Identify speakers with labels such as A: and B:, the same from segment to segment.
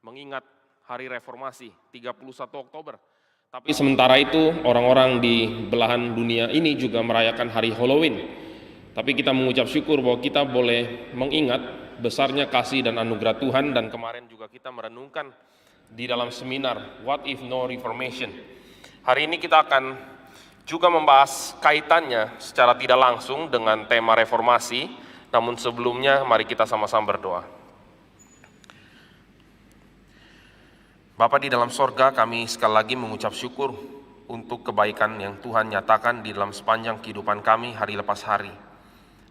A: mengingat hari reformasi 31 Oktober. Tapi sementara itu orang-orang di belahan dunia ini juga merayakan hari Halloween. Tapi kita mengucap syukur bahwa kita boleh mengingat besarnya kasih dan anugerah Tuhan, dan kemarin juga kita merenungkan di dalam seminar What If No Reformation. Hari ini kita akan juga membahas kaitannya secara tidak langsung dengan tema reformasi. Namun sebelumnya mari kita sama-sama berdoa. Bapa di dalam sorga, kami sekali lagi mengucap syukur untuk kebaikan yang Tuhan nyatakan di dalam sepanjang kehidupan kami hari lepas hari.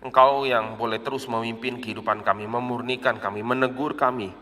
A: Engkau yang boleh terus memimpin kehidupan kami, memurnikan kami, menegur kami,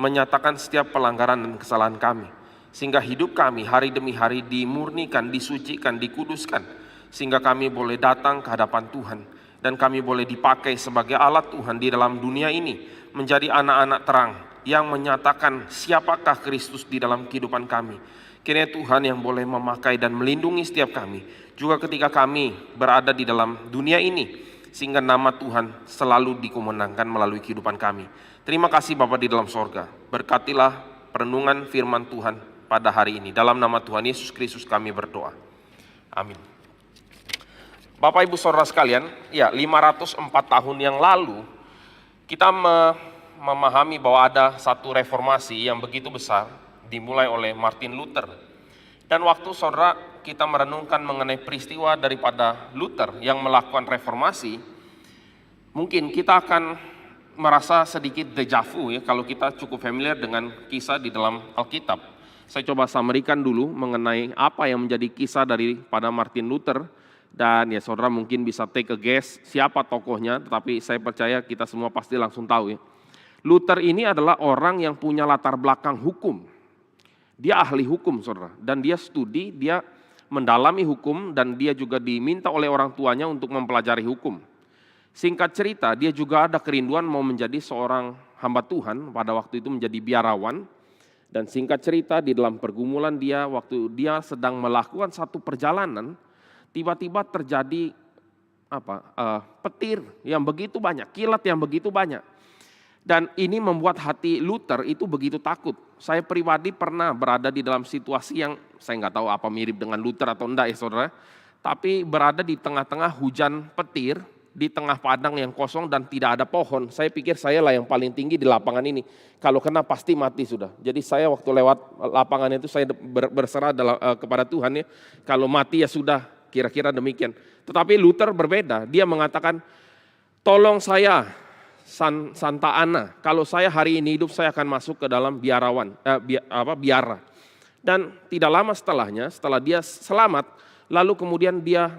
A: menyatakan setiap pelanggaran dan kesalahan kami, sehingga hidup kami hari demi hari dimurnikan, disucikan, dikuduskan, sehingga kami boleh datang ke hadapan Tuhan, dan kami boleh dipakai sebagai alat Tuhan di dalam dunia ini, menjadi anak-anak terang yang menyatakan siapakah Kristus di dalam kehidupan kami. Kiranya Tuhan yang boleh memakai dan melindungi setiap kami, juga ketika kami berada di dalam dunia ini, sehingga nama Tuhan selalu dikumandangkan melalui kehidupan kami. Terima kasih Bapa di dalam sorga, berkatilah perenungan firman Tuhan pada hari ini. Dalam nama Tuhan Yesus Kristus kami berdoa. Amin. Bapak Ibu Saudara sekalian, ya 504 tahun yang lalu kita memahami bahwa ada satu reformasi yang begitu besar dimulai oleh Martin Luther. Dan waktu saudara kita merenungkan mengenai peristiwa daripada Luther yang melakukan reformasi, mungkin kita akan merasa sedikit deja vu ya, kalau kita cukup familiar dengan kisah di dalam Alkitab. Saya coba summary-kan dulu mengenai apa yang menjadi kisah daripada Martin Luther, dan ya saudara mungkin bisa take a guess siapa tokohnya, tetapi saya percaya kita semua pasti langsung tahu ya. Luther ini adalah orang yang punya latar belakang hukum. Dia ahli hukum, saudara. Dan dia studi, dia mendalami hukum, dan dia juga diminta oleh orang tuanya untuk mempelajari hukum. Singkat cerita, dia juga ada kerinduan mau menjadi seorang hamba Tuhan, pada waktu itu menjadi biarawan. Dan singkat cerita, di dalam pergumulan dia, waktu dia sedang melakukan satu perjalanan, tiba-tiba terjadi petir yang begitu banyak, kilat yang begitu banyak. Dan ini membuat hati Luther itu begitu takut. Saya pribadi pernah berada di dalam situasi yang saya nggak tahu apa mirip dengan Luther atau enggak ya saudara. Tapi berada di tengah-tengah hujan petir, di tengah padang yang kosong dan tidak ada pohon. Saya pikir saya lah yang paling tinggi di lapangan ini. Kalau kena pasti mati sudah. Jadi saya waktu lewat lapangan itu saya berserah kepada Tuhan ya. Kalau mati ya sudah, kira-kira demikian. Tetapi Luther berbeda. Dia mengatakan, tolong saya Santa Ana, kalau saya hari ini hidup saya akan masuk ke dalam biara. Dan tidak lama setelahnya, setelah dia selamat, lalu kemudian dia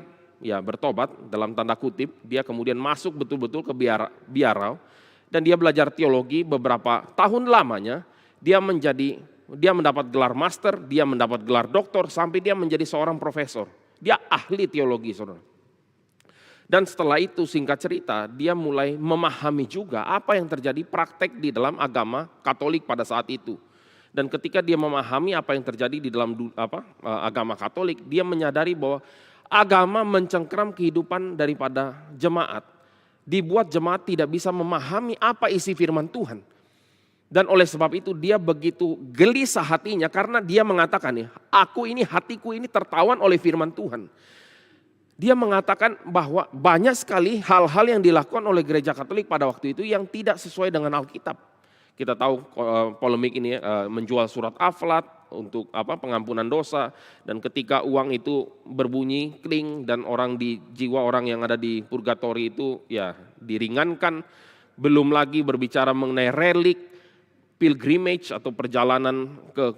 A: bertobat dalam tanda kutip, dia kemudian masuk betul-betul ke biara, dan dia belajar teologi beberapa tahun lamanya. Dia mendapat gelar master, dia mendapat gelar doktor, sampai dia menjadi seorang profesor. Dia ahli teologi, saudara. Dan setelah itu singkat cerita dia mulai memahami juga apa yang terjadi praktek di dalam agama Katolik pada saat itu. Dan ketika dia memahami apa yang terjadi di dalam agama Katolik, dia menyadari bahwa agama mencengkeram kehidupan daripada jemaat. Dibuat jemaat tidak bisa memahami apa isi firman Tuhan. Dan oleh sebab itu dia begitu gelisah hatinya karena dia mengatakan ya, hatiku ini tertawan oleh firman Tuhan. Dia mengatakan bahwa banyak sekali hal-hal yang dilakukan oleh gereja Katolik pada waktu itu yang tidak sesuai dengan Alkitab. Kita tahu polemik ini menjual surat aflat untuk pengampunan dosa, dan ketika uang itu berbunyi kling dan jiwa orang yang ada di purgatori itu ya diringankan. Belum lagi berbicara mengenai relik, pilgrimage atau perjalanan ke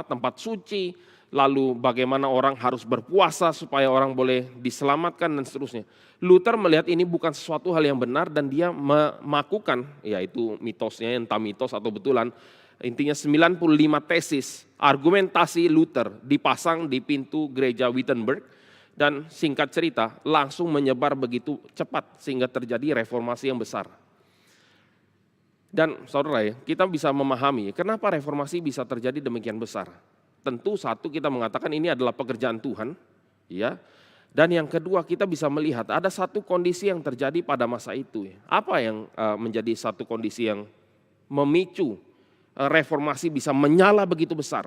A: tempat suci. Lalu bagaimana orang harus berpuasa supaya orang boleh diselamatkan dan seterusnya. Luther melihat ini bukan sesuatu hal yang benar dan dia memakukan, yaitu mitosnya, entah mitos atau betulan. Intinya 95 tesis argumentasi Luther dipasang di pintu gereja Wittenberg. Dan singkat cerita langsung menyebar begitu cepat sehingga terjadi reformasi yang besar. Dan saudara ya, kita bisa memahami kenapa reformasi bisa terjadi demikian besar. Tentu satu, kita mengatakan ini adalah pekerjaan Tuhan, ya. Dan yang kedua, kita bisa melihat ada satu kondisi yang terjadi pada masa itu. Apa yang menjadi satu kondisi yang memicu reformasi bisa menyala begitu besar?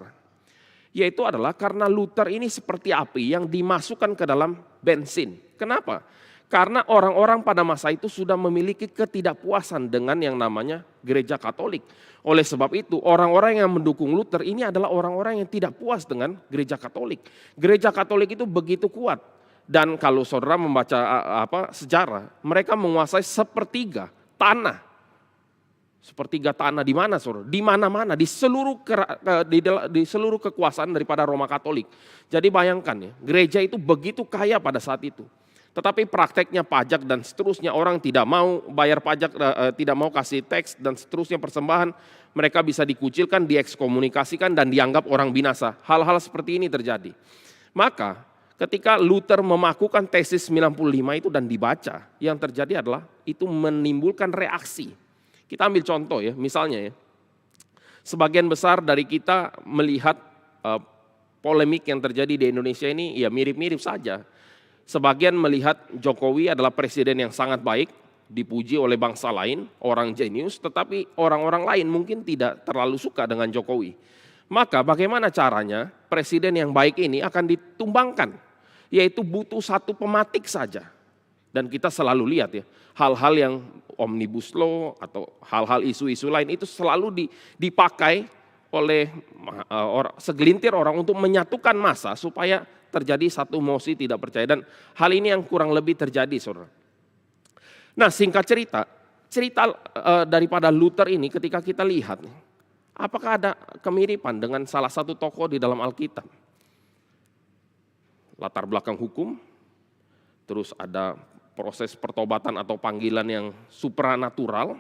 A: Yaitu adalah karena Luther ini seperti api yang dimasukkan ke dalam bensin. Kenapa? Karena orang-orang pada masa itu sudah memiliki ketidakpuasan dengan yang namanya gereja Katolik. Oleh sebab itu orang-orang yang mendukung Luther ini adalah orang-orang yang tidak puas dengan gereja Katolik. Gereja Katolik itu begitu kuat. Dan kalau saudara membaca sejarah, mereka menguasai sepertiga tanah. Sepertiga tanah di mana saudara? Di mana-mana, di seluruh kekuasaan daripada Roma Katolik. Jadi bayangkan ya, gereja itu begitu kaya pada saat itu. Tetapi prakteknya pajak dan seterusnya, orang tidak mau bayar pajak, tidak mau kasih teks dan seterusnya persembahan, mereka bisa dikucilkan, diekskomunikasikan dan dianggap orang binasa. Hal-hal seperti ini terjadi. Maka ketika Luther memakukan tesis 95 itu dan dibaca, yang terjadi adalah itu menimbulkan reaksi. Kita ambil contoh ya, misalnya ya, sebagian besar dari kita melihat polemik yang terjadi di Indonesia ini ya mirip-mirip saja. Sebagian melihat Jokowi adalah presiden yang sangat baik, dipuji oleh bangsa lain, orang jenius, tetapi orang-orang lain mungkin tidak terlalu suka dengan Jokowi. Maka bagaimana caranya presiden yang baik ini akan ditumbangkan? Yaitu butuh satu pematik saja. Dan kita selalu lihat ya, hal-hal yang omnibus law atau hal-hal isu-isu lain itu selalu dipakai oleh segelintir orang untuk menyatukan massa supaya terjadi satu mosi tidak percaya, dan hal ini yang kurang lebih terjadi saudara. Nah singkat cerita daripada Luther ini ketika kita lihat, apakah ada kemiripan dengan salah satu tokoh di dalam Alkitab? Latar belakang hukum, terus ada proses pertobatan atau panggilan yang supranatural,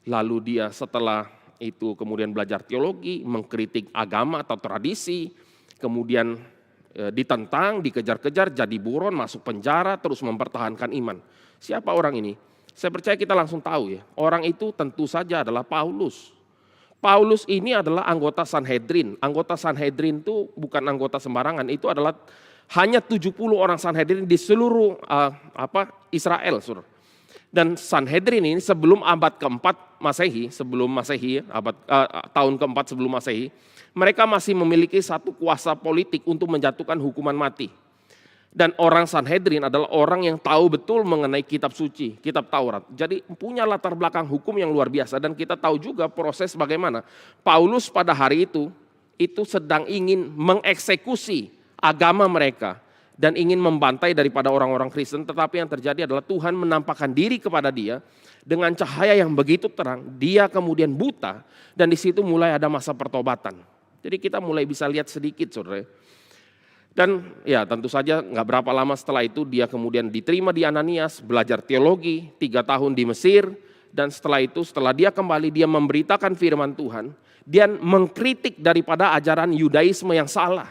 A: lalu dia setelah itu kemudian belajar teologi, mengkritik agama atau tradisi, kemudian ditentang, dikejar-kejar, jadi buron, masuk penjara, terus mempertahankan iman. Siapa orang ini? Saya percaya kita langsung tahu ya, orang itu tentu saja adalah Paulus. Paulus ini adalah anggota Sanhedrin. Anggota Sanhedrin itu bukan anggota sembarangan, itu adalah hanya 70 orang Sanhedrin di seluruh Israel. Dan Sanhedrin ini sebelum abad keempat Masehi, tahun keempat sebelum Masehi, mereka masih memiliki satu kuasa politik untuk menjatuhkan hukuman mati. Dan orang Sanhedrin adalah orang yang tahu betul mengenai kitab suci, kitab Taurat. Jadi punya latar belakang hukum yang luar biasa, dan kita tahu juga proses bagaimana Paulus pada hari itu sedang ingin mengeksekusi agama mereka dan ingin membantai daripada orang-orang Kristen, tetapi yang terjadi adalah Tuhan menampakkan diri kepada dia dengan cahaya yang begitu terang. Dia kemudian buta, dan di situ mulai ada masa pertobatan. Jadi kita mulai bisa lihat sedikit saudara. Dan ya tentu saja nggak berapa lama setelah itu dia kemudian diterima di Ananias, belajar teologi 3 tahun di Mesir, dan setelah itu setelah dia kembali dia memberitakan firman Tuhan, dia mengkritik daripada ajaran Yudaisme yang salah.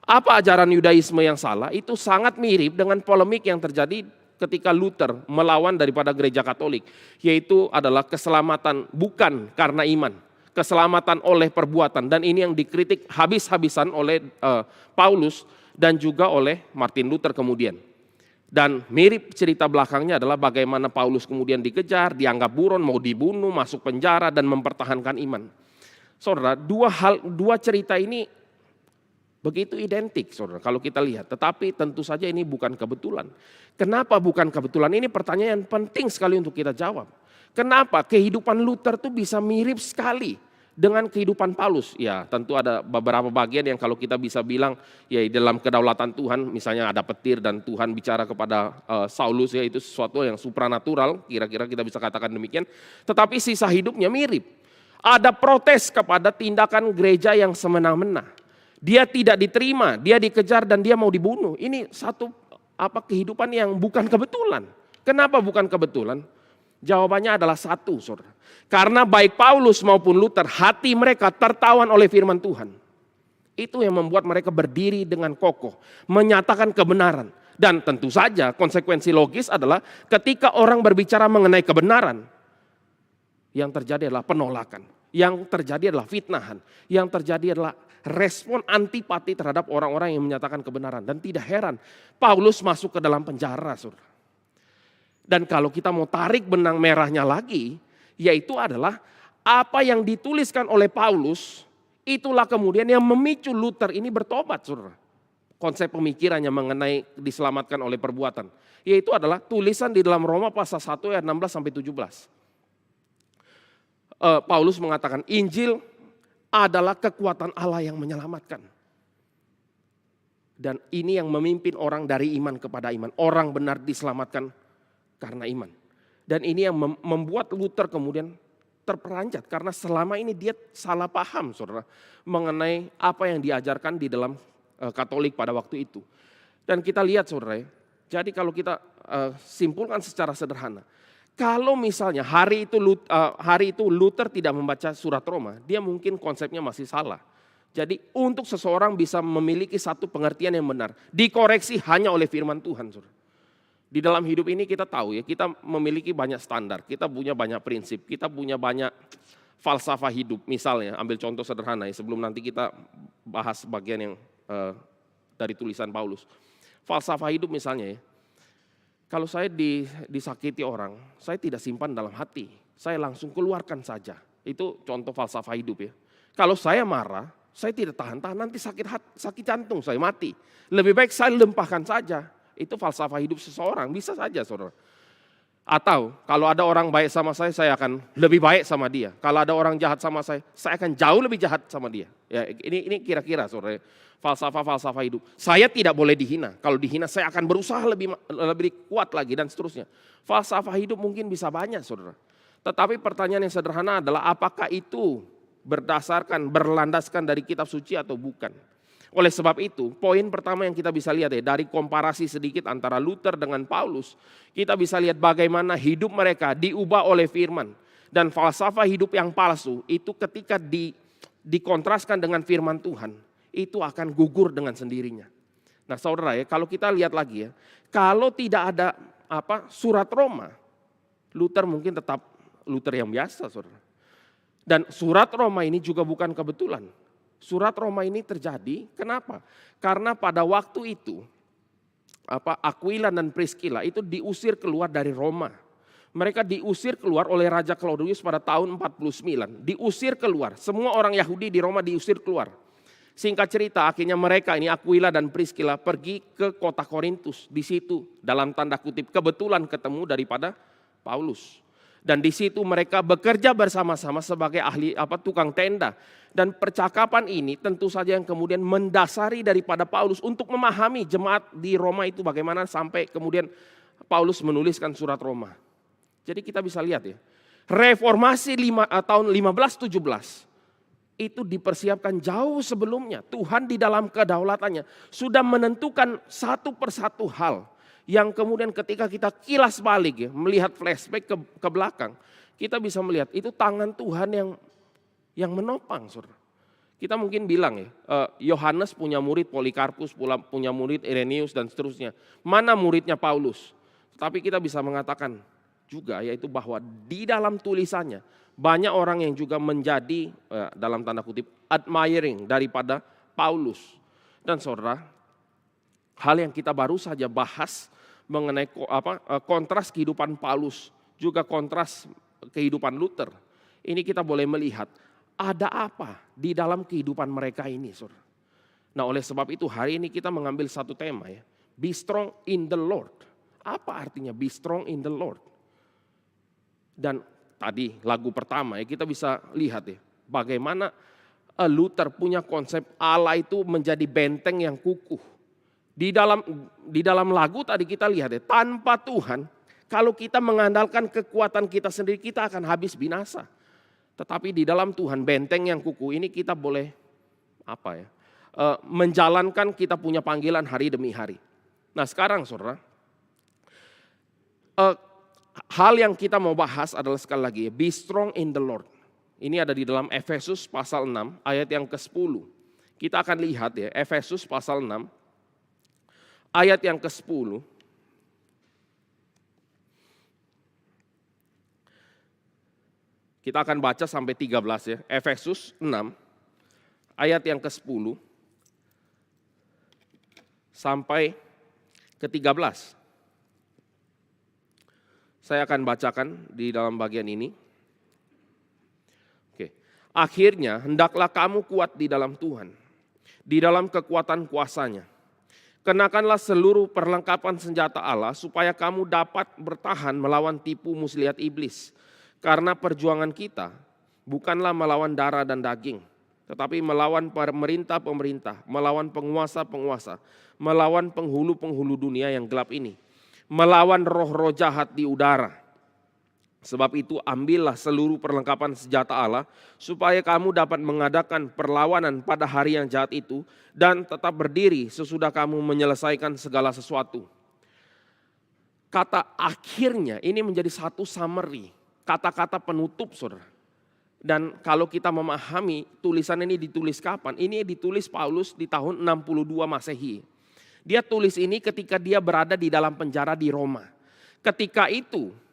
A: Apa ajaran Yudaisme yang salah? Itu sangat mirip dengan polemik yang terjadi ketika Luther melawan daripada gereja Katolik, yaitu adalah keselamatan bukan karena iman, keselamatan oleh perbuatan, dan ini yang dikritik habis-habisan oleh Paulus dan juga oleh Martin Luther kemudian. Dan mirip cerita belakangnya adalah bagaimana Paulus kemudian dikejar, dianggap buron, mau dibunuh, masuk penjara dan mempertahankan iman. Saudara, dua cerita ini begitu identik saudara kalau kita lihat, tetapi tentu saja ini bukan kebetulan. Kenapa bukan kebetulan? Ini pertanyaan yang penting sekali untuk kita jawab. Kenapa kehidupan Luther itu bisa mirip sekali dengan kehidupan Paulus? Ya tentu ada beberapa bagian yang kalau kita bisa bilang ya dalam kedaulatan Tuhan, misalnya ada petir dan Tuhan bicara kepada Saulus, ya itu sesuatu yang supranatural, kira-kira kita bisa katakan demikian. Tetapi sisa hidupnya mirip. Ada protes kepada tindakan gereja yang semena-mena. Dia tidak diterima, dia dikejar dan dia mau dibunuh. Ini satu kehidupan yang bukan kebetulan. Kenapa bukan kebetulan? Jawabannya adalah satu, saudara. Karena baik Paulus maupun Luther, hati mereka tertawan oleh firman Tuhan. Itu yang membuat mereka berdiri dengan kokoh, menyatakan kebenaran. Dan tentu saja konsekuensi logis adalah ketika orang berbicara mengenai kebenaran, yang terjadi adalah penolakan, yang terjadi adalah fitnahan, yang terjadi adalah respon antipati terhadap orang-orang yang menyatakan kebenaran. Dan tidak heran Paulus masuk ke dalam penjara, saudara. Dan kalau kita mau tarik benang merahnya lagi, yaitu adalah apa yang dituliskan oleh Paulus, itulah kemudian yang memicu Luther ini bertobat, saudara. Konsep pemikirannya mengenai diselamatkan oleh perbuatan. Yaitu adalah tulisan di dalam Roma pasal 1 ayat 16 sampai 17. Paulus mengatakan Injil adalah kekuatan Allah yang menyelamatkan. Dan ini yang memimpin orang dari iman kepada iman. Orang benar diselamatkan karena iman. Dan ini yang membuat Luther kemudian terperanjat. Karena selama ini dia salah paham, saudara, mengenai apa yang diajarkan di dalam Katolik pada waktu itu. Dan kita lihat, saudara, jadi kalau kita simpulkan secara sederhana. Kalau misalnya hari itu Luther tidak membaca surat Roma, dia mungkin konsepnya masih salah. Jadi untuk seseorang bisa memiliki satu pengertian yang benar, dikoreksi hanya oleh firman Tuhan. Saudara. Di dalam hidup ini kita tahu ya, kita memiliki banyak standar, kita punya banyak prinsip, kita punya banyak falsafah hidup. Misalnya, ambil contoh sederhana ya, sebelum nanti kita bahas bagian yang dari tulisan Paulus. Falsafah hidup misalnya ya, kalau saya disakiti orang, saya tidak simpan dalam hati, saya langsung keluarkan saja. Itu contoh falsafah hidup ya. Kalau saya marah, saya tidak tahan-tahan, nanti sakit jantung, saya mati. Lebih baik saya lempahkan saja. Itu falsafah hidup seseorang, bisa saja saudara. Atau kalau ada orang baik sama saya akan lebih baik sama dia. Kalau ada orang jahat sama saya akan jauh lebih jahat sama dia. Ya, ini kira-kira saudara, falsafah hidup. Saya tidak boleh dihina. Kalau dihina saya akan berusaha lebih kuat lagi dan seterusnya. Falsafah hidup mungkin bisa banyak saudara. Tetapi pertanyaan yang sederhana adalah apakah itu berlandaskan dari kitab suci atau bukan. Oleh sebab itu, poin pertama yang kita bisa lihat ya, dari komparasi sedikit antara Luther dengan Paulus, kita bisa lihat bagaimana hidup mereka diubah oleh firman. Dan falsafah hidup yang palsu itu ketika dikontraskan dengan firman Tuhan, itu akan gugur dengan sendirinya. Nah saudara ya, kalau kita lihat lagi ya, kalau tidak ada surat Roma, Luther mungkin tetap Luther yang biasa saudara. Dan surat Roma ini juga bukan kebetulan. Surat Roma ini terjadi, kenapa? Karena pada waktu itu Aquila dan Priscilla itu diusir keluar dari Roma. Mereka diusir keluar oleh Raja Claudius pada tahun 49. Diusir keluar, semua orang Yahudi di Roma diusir keluar. Singkat cerita, akhirnya mereka ini Aquila dan Priscilla pergi ke kota Korintus. Di situ dalam tanda kutip kebetulan ketemu daripada Paulus. Dan di situ mereka bekerja bersama-sama sebagai tukang tenda. Dan percakapan ini tentu saja yang kemudian mendasari daripada Paulus untuk memahami jemaat di Roma itu bagaimana sampai kemudian Paulus menuliskan surat Roma. Jadi kita bisa lihat ya, reformasi tahun 1517 itu dipersiapkan jauh sebelumnya. Tuhan di dalam kedaulatannya sudah menentukan satu persatu hal. Yang kemudian ketika kita kilas balik ya, melihat flashback ke belakang, kita bisa melihat itu tangan Tuhan yang menopang. Saudara. Kita mungkin bilang ya, Yohanes punya murid Polikarpus, punya murid Irenaeus dan seterusnya. Mana muridnya Paulus? Tapi kita bisa mengatakan juga yaitu bahwa di dalam tulisannya banyak orang yang juga menjadi dalam tanda kutip admiring daripada Paulus. Dan saudara, hal yang kita baru saja bahas mengenai kontras kehidupan Paulus, juga kontras kehidupan Luther. Ini kita boleh melihat ada apa di dalam kehidupan mereka ini, saudara. Nah, oleh sebab itu hari ini kita mengambil satu tema ya, be strong in the Lord. Apa artinya be strong in the Lord? Dan tadi lagu pertama ya kita bisa lihat ya, bagaimana Luther punya konsep Allah itu menjadi benteng yang kukuh. Di dalam lagu tadi kita lihat ya, tanpa Tuhan, kalau kita mengandalkan kekuatan kita sendiri, kita akan habis binasa. Tetapi di dalam Tuhan, benteng yang kukuh ini kita boleh menjalankan kita punya panggilan hari demi hari. Nah sekarang saudara, hal yang kita mau bahas adalah sekali lagi, be strong in the Lord. Ini ada di dalam Efesus pasal 6 ayat yang ke-10. Kita akan lihat ya, Efesus pasal 6. Ayat yang ke-10, kita akan baca sampai 13 ya. Efesus 6, ayat yang ke-10 sampai ke-13. Saya akan bacakan di dalam bagian ini. Akhirnya hendaklah kamu kuat di dalam Tuhan, di dalam kekuatan kuasa-Nya. Kenakanlah seluruh perlengkapan senjata Allah supaya kamu dapat bertahan melawan tipu muslihat iblis. Karena perjuangan kita bukanlah melawan darah dan daging, tetapi melawan pemerintah-pemerintah, melawan penguasa-penguasa, melawan penghulu-penghulu dunia yang gelap ini, melawan roh-roh jahat di udara. Sebab itu ambillah seluruh perlengkapan senjata Allah supaya kamu dapat mengadakan perlawanan pada hari yang jahat itu dan tetap berdiri sesudah kamu menyelesaikan segala sesuatu. Kata akhirnya ini menjadi satu summary, kata-kata penutup, saudara. Dan kalau kita memahami tulisan ini ditulis kapan? Ini ditulis Paulus di tahun 62 Masehi. Dia tulis ini ketika dia berada di dalam penjara di Roma. Ketika itu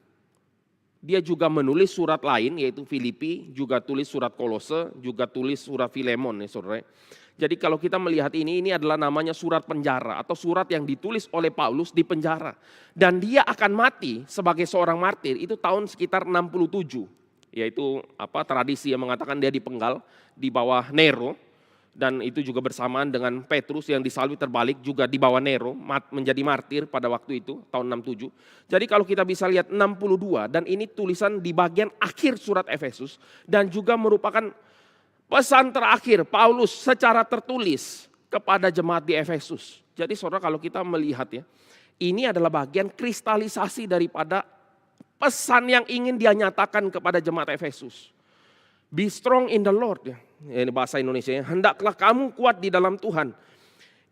A: dia juga menulis surat lain yaitu Filipi, juga tulis surat Kolose, juga tulis surat Filemon ya saudara. Jadi kalau kita melihat ini adalah namanya surat penjara atau surat yang ditulis oleh Paulus di penjara. Dan dia akan mati sebagai seorang martir itu tahun sekitar 67. Yaitu tradisi yang mengatakan dia dipenggal di bawah Nero. Dan itu juga bersamaan dengan Petrus yang disalib terbalik juga di bawah Nero menjadi martir pada waktu itu tahun 67. Jadi kalau kita bisa lihat 62 dan ini tulisan di bagian akhir surat Efesus dan juga merupakan pesan terakhir Paulus secara tertulis kepada jemaat di Efesus. Jadi saudara kalau kita melihat ya, ini adalah bagian kristalisasi daripada pesan yang ingin dia nyatakan kepada jemaat Efesus. Be strong in the Lord ya. Ini bahasa Indonesia ya. Hendaklah kamu kuat di dalam Tuhan.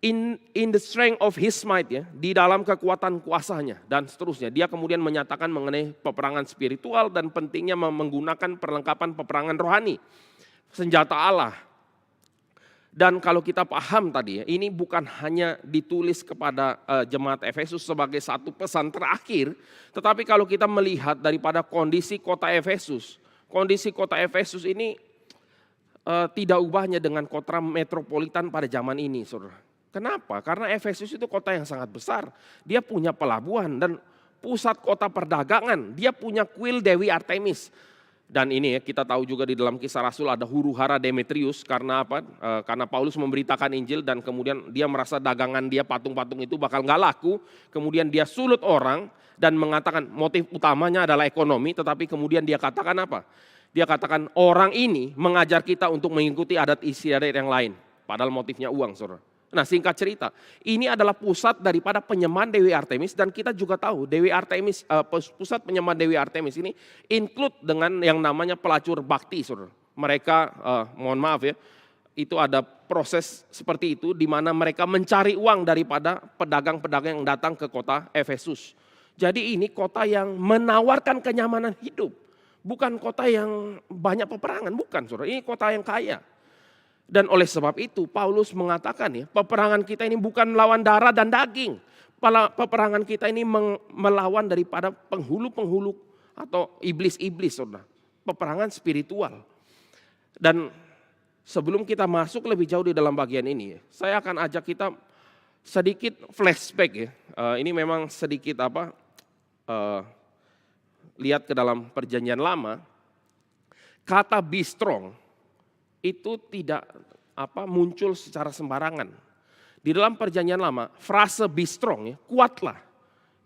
A: In the strength of his might ya, di dalam kekuatan kuasanya dan seterusnya. Dia kemudian menyatakan mengenai peperangan spiritual dan pentingnya menggunakan perlengkapan peperangan rohani, senjata Allah. Dan kalau kita paham tadi ya, ini bukan hanya ditulis kepada jemaat Efesus sebagai satu pesan terakhir, tetapi kalau kita melihat daripada kondisi kota Efesus ini tidak ubahnya dengan kota metropolitan pada zaman ini, saudara. Kenapa? Karena Efesus itu kota yang sangat besar. Dia punya pelabuhan dan pusat kota perdagangan. Dia punya kuil Dewi Artemis. Dan ini ya, kita tahu juga di dalam Kisah Rasul ada huru-hara Demetrius. Karena apa? Karena Paulus memberitakan Injil dan kemudian dia merasa dagangan dia patung-patung itu bakal gak laku. Kemudian dia sulut orang dan mengatakan motif utamanya adalah ekonomi. Tetapi kemudian dia katakan apa? Dia katakan orang ini mengajar kita untuk mengikuti adat istiadat yang lain. Padahal motifnya uang, saudara. Nah singkat cerita, ini adalah pusat daripada penyembahan Dewi Artemis dan kita juga tahu Dewi Artemis, pusat penyembahan Dewi Artemis ini include dengan yang namanya pelacur bakti, saudara. Mereka, mohon maaf ya, itu ada proses seperti itu di mana mereka mencari uang daripada pedagang-pedagang yang datang ke kota Efesus. Jadi ini kota yang menawarkan kenyamanan hidup, bukan kota yang banyak peperangan, bukan, saudara. Ini kota yang kaya. Dan oleh sebab itu Paulus mengatakan ya, peperangan kita ini bukan melawan darah dan daging. Peperangan kita ini melawan daripada penghulu-penghulu atau iblis-iblis, saudara. Peperangan spiritual. Dan sebelum kita masuk lebih jauh di dalam bagian ini, saya akan ajak kita sedikit flashback ya. Ini memang sedikit lihat ke dalam perjanjian lama. Kata be strong itu tidak muncul secara sembarangan. Di dalam perjanjian lama, frase be strong, ya, kuatlah,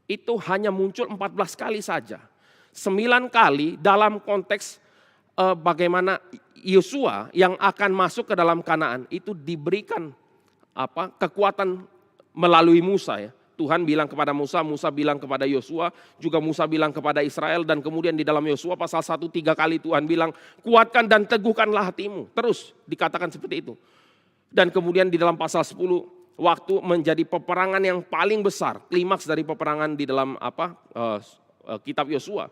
A: itu hanya muncul 14 kali saja. 9 kali dalam konteks bagaimana Yosua yang akan masuk ke dalam Kanaan itu diberikan kekuatan melalui Musa ya. Tuhan bilang kepada Musa, Musa bilang kepada Yosua, juga Musa bilang kepada Israel, dan kemudian di dalam Yosua pasal 1 3 kali Tuhan bilang, kuatkan dan teguhkanlah hatimu. Terus dikatakan seperti itu. Dan kemudian di dalam pasal 10, waktu menjadi peperangan yang paling besar, klimaks dari peperangan di dalam kitab Yosua.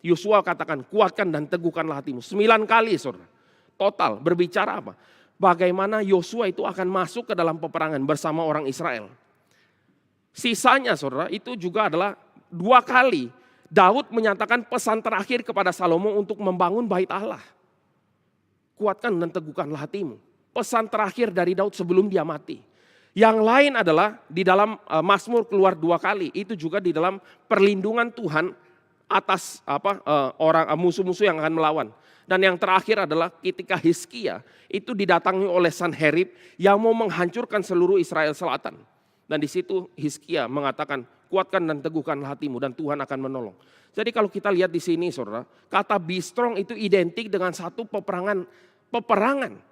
A: Yosua katakan, kuatkan dan teguhkanlah hatimu. 9 kali, saudara. Total berbicara apa? Bagaimana Yosua itu akan masuk ke dalam peperangan bersama orang Israel. Sisanya, saudara, itu juga adalah 2 kali Daud menyatakan pesan terakhir kepada Salomo untuk membangun bait Allah. Kuatkan dan teguhkanlah hatimu. Pesan terakhir dari Daud sebelum dia mati. Yang lain adalah di dalam Mazmur keluar 2 kali. Itu juga di dalam perlindungan Tuhan atas orang musuh-musuh yang akan melawan. Dan yang terakhir adalah ketika Hizkia itu didatangi oleh Sanherib yang mau menghancurkan seluruh Israel Selatan. Dan di situ Hizkia mengatakan, kuatkan dan teguhkan hatimu dan Tuhan akan menolong. Jadi kalau kita lihat di sini saudara, kata be strong itu identik dengan satu peperangan,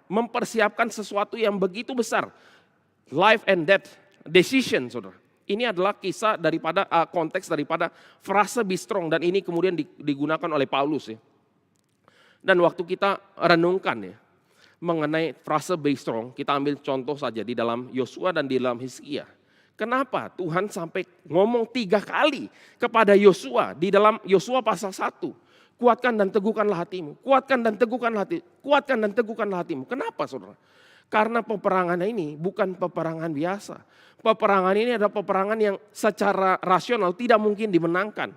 A: mempersiapkan sesuatu yang begitu besar. Life and death decision saudara. Ini adalah kisah daripada konteks daripada frase be strong dan ini kemudian digunakan oleh Paulus ya. Dan waktu kita renungkan ya mengenai frase be strong, kita ambil contoh saja di dalam Yosua dan di dalam Hizkia. Kenapa Tuhan sampai ngomong 3 kali kepada Yosua di dalam Yosua pasal 1. Kuatkan dan teguhkanlah hatimu, kuatkan dan teguhkanlah hatimu, kuatkan dan teguhkanlah hatimu. Kenapa saudara? Karena peperangan ini bukan peperangan biasa. Peperangan ini adalah peperangan yang secara rasional tidak mungkin dimenangkan.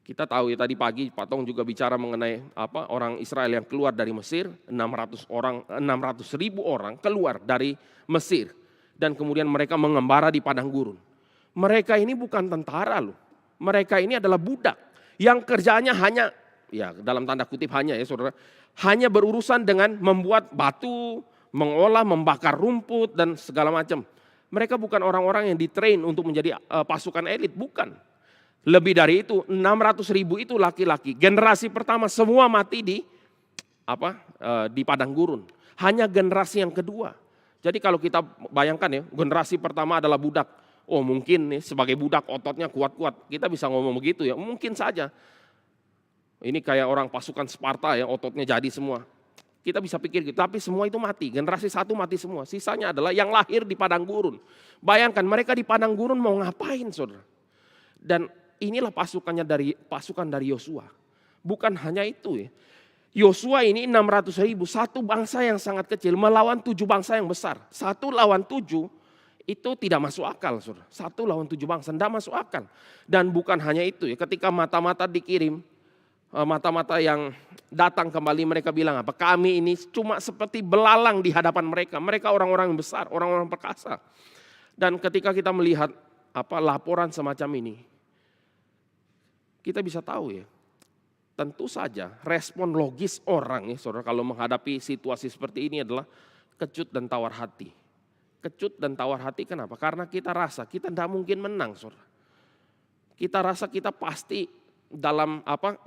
A: Kita tahu ya tadi pagi Pak Tong juga bicara mengenai orang Israel yang keluar dari Mesir, 600 ribu orang keluar dari Mesir. Dan kemudian mereka mengembara di padang gurun. Mereka ini bukan tentara loh. Mereka ini adalah budak yang kerjaannya hanya, ya dalam tanda kutip hanya ya saudara, hanya berurusan dengan membuat batu, mengolah, membakar rumput dan segala macam. Mereka bukan orang-orang yang ditrain untuk menjadi pasukan elit, bukan. Lebih dari itu, 600 ribu itu laki-laki. Generasi pertama semua mati di padang gurun. Hanya generasi yang kedua. Jadi kalau kita bayangkan ya, generasi pertama adalah budak. Oh mungkin nih sebagai budak ototnya kuat-kuat. Kita bisa ngomong begitu ya, mungkin saja. Ini kayak orang pasukan Sparta ya, ototnya jadi semua. Kita bisa pikir gitu, tapi semua itu mati. Generasi 1 mati semua. Sisanya adalah yang lahir di padang gurun. Bayangkan mereka di padang gurun mau ngapain saudara. Dan inilah pasukan dari Yosua. Bukan hanya itu ya. Yosua ini 600 ribu, satu bangsa yang sangat kecil melawan 7 bangsa yang besar. 1 lawan 7 itu tidak masuk akal. Saudara. 1 lawan 7 bangsa tidak masuk akal. Dan bukan hanya itu ya, ketika mata-mata dikirim, mata-mata yang datang kembali mereka bilang apa? Kami ini cuma seperti belalang di hadapan mereka. Mereka orang-orang yang besar, orang-orang perkasa. Dan ketika kita melihat laporan semacam ini, kita bisa tahu ya, tentu saja respon logis orang ya saudara kalau menghadapi situasi seperti ini adalah kecut dan tawar hati. Kecut dan tawar hati kenapa? Karena kita rasa kita tidak mungkin menang saudara. Kita rasa kita pasti dalam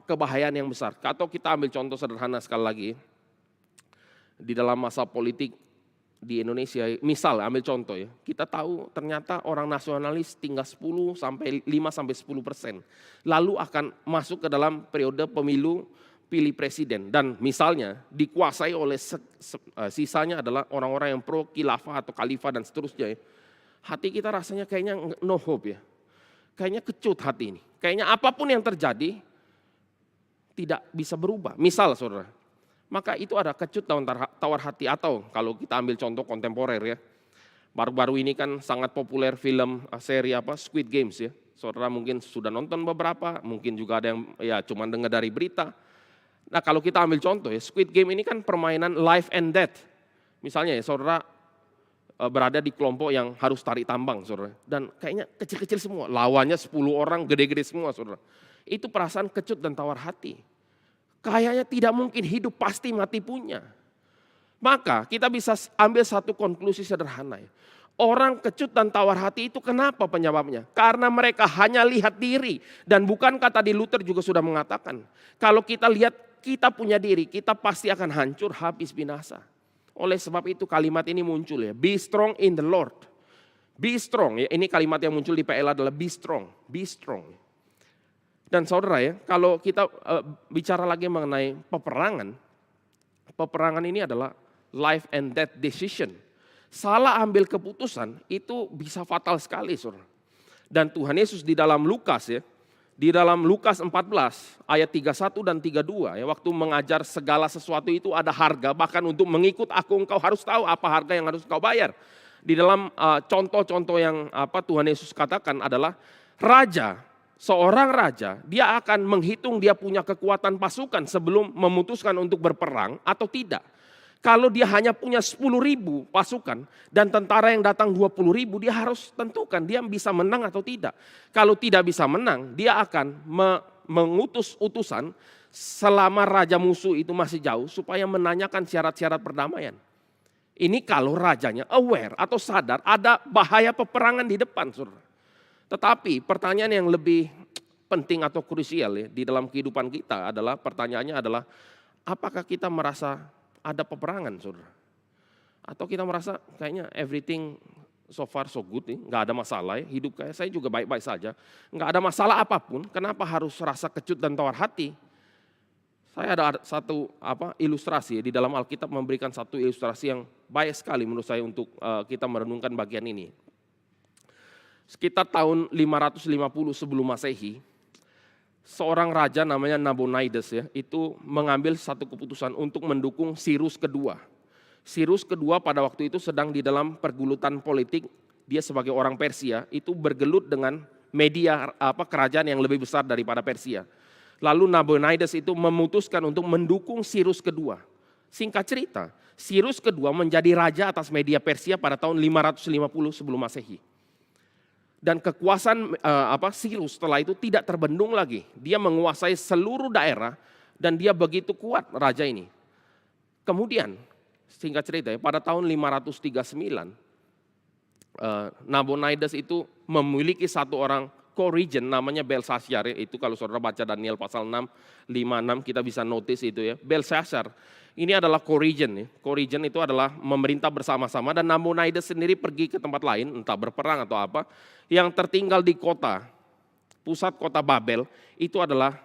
A: kebahayaan yang besar. Atau kita ambil contoh sederhana sekali lagi. Di dalam masa politik di Indonesia, misal ambil contoh ya, kita tahu ternyata orang nasionalis tinggal 10 sampai 5-10%. Lalu akan masuk ke dalam periode pemilu pilih presiden dan misalnya dikuasai oleh sisanya adalah orang-orang yang pro khilafah atau khalifah dan seterusnya ya. Hati kita rasanya kayaknya no hope ya. Kayaknya kecut hati ini. Kayaknya apapun yang terjadi tidak bisa berubah. Misal saudara, maka itu ada kecut dan tawar hati atau kalau kita ambil contoh kontemporer ya. Baru-baru ini kan sangat populer film seri Squid Games ya. Saudara mungkin sudah nonton beberapa, mungkin juga ada yang ya cuma dengar dari berita. Nah kalau kita ambil contoh ya, Squid Game ini kan permainan life and death. Misalnya ya saudara berada di kelompok yang harus tarik tambang saudara. Dan kayaknya kecil-kecil semua, lawannya 10 orang gede-gede semua saudara. Itu perasaan kecut dan tawar hati. Kayaknya tidak mungkin hidup, pasti mati punya. Maka kita bisa ambil satu konklusi sederhana ya. Orang kecut dan tawar hati itu kenapa penyebabnya? Karena mereka hanya lihat diri. Dan bukankah tadi Luther juga sudah mengatakan, kalau kita lihat kita punya diri, kita pasti akan hancur, habis binasa. Oleh sebab itu kalimat ini muncul ya, be strong in the Lord. Be strong ya, ini kalimat yang muncul di PL adalah be strong, be strong. Dan saudara ya, kalau kita bicara lagi mengenai peperangan, peperangan ini adalah life and death decision. Salah ambil keputusan itu bisa fatal sekali saudara. Dan Tuhan Yesus di dalam Lukas ya, di dalam Lukas 14 ayat 31 dan 32 ya, waktu mengajar segala sesuatu itu ada harga, bahkan untuk mengikut aku engkau harus tahu apa harga yang harus kau bayar. Di dalam contoh-contoh yang Tuhan Yesus katakan adalah seorang raja, dia akan menghitung dia punya kekuatan pasukan sebelum memutuskan untuk berperang atau tidak. Kalau dia hanya punya 10.000 pasukan dan tentara yang datang 20.000, dia harus tentukan dia bisa menang atau tidak. Kalau tidak bisa menang, dia akan mengutus utusan selama raja musuh itu masih jauh supaya menanyakan syarat-syarat perdamaian. Ini kalau rajanya aware atau sadar ada bahaya peperangan di depan, saudara. Tetapi pertanyaan yang lebih penting atau krusial ya, di dalam kehidupan kita adalah, pertanyaannya adalah, apakah kita merasa ada peperangan, saudara? Atau kita merasa kayaknya everything so far so good nih, nggak ada masalah ya, hidup kayak saya juga baik-baik saja, nggak ada masalah apapun, kenapa harus rasa kecut dan tawar hati? Saya ada satu ilustrasi ya, di dalam Alkitab memberikan satu ilustrasi yang baik sekali menurut saya untuk kita merenungkan bagian ini. Sekitar tahun 550 sebelum Masehi, seorang raja namanya Nabonidus ya, itu mengambil satu keputusan untuk mendukung Sirus kedua. Sirus kedua pada waktu itu sedang di dalam pergulutan politik, dia sebagai orang Persia itu bergelut dengan media kerajaan yang lebih besar daripada Persia. Lalu Nabonidus itu memutuskan untuk mendukung Sirus kedua. Singkat cerita, Sirus kedua menjadi raja atas media Persia pada tahun 550 sebelum Masehi. Dan kekuasaan Sirus setelah itu tidak terbendung lagi. Dia menguasai seluruh daerah dan dia begitu kuat raja ini. Kemudian singkat cerita ya, pada tahun 539 Nabonidus itu memiliki satu orang co-regent namanya Belshazzar ya. Itu kalau saudara baca Daniel pasal 6, 5, 6 kita bisa notice itu ya. Belshazzar ini adalah co-regent ya. Co-regent itu adalah memerintah bersama-sama dan Nabonidus sendiri pergi ke tempat lain entah berperang atau apa. Yang tertinggal di kota, pusat kota Babel itu adalah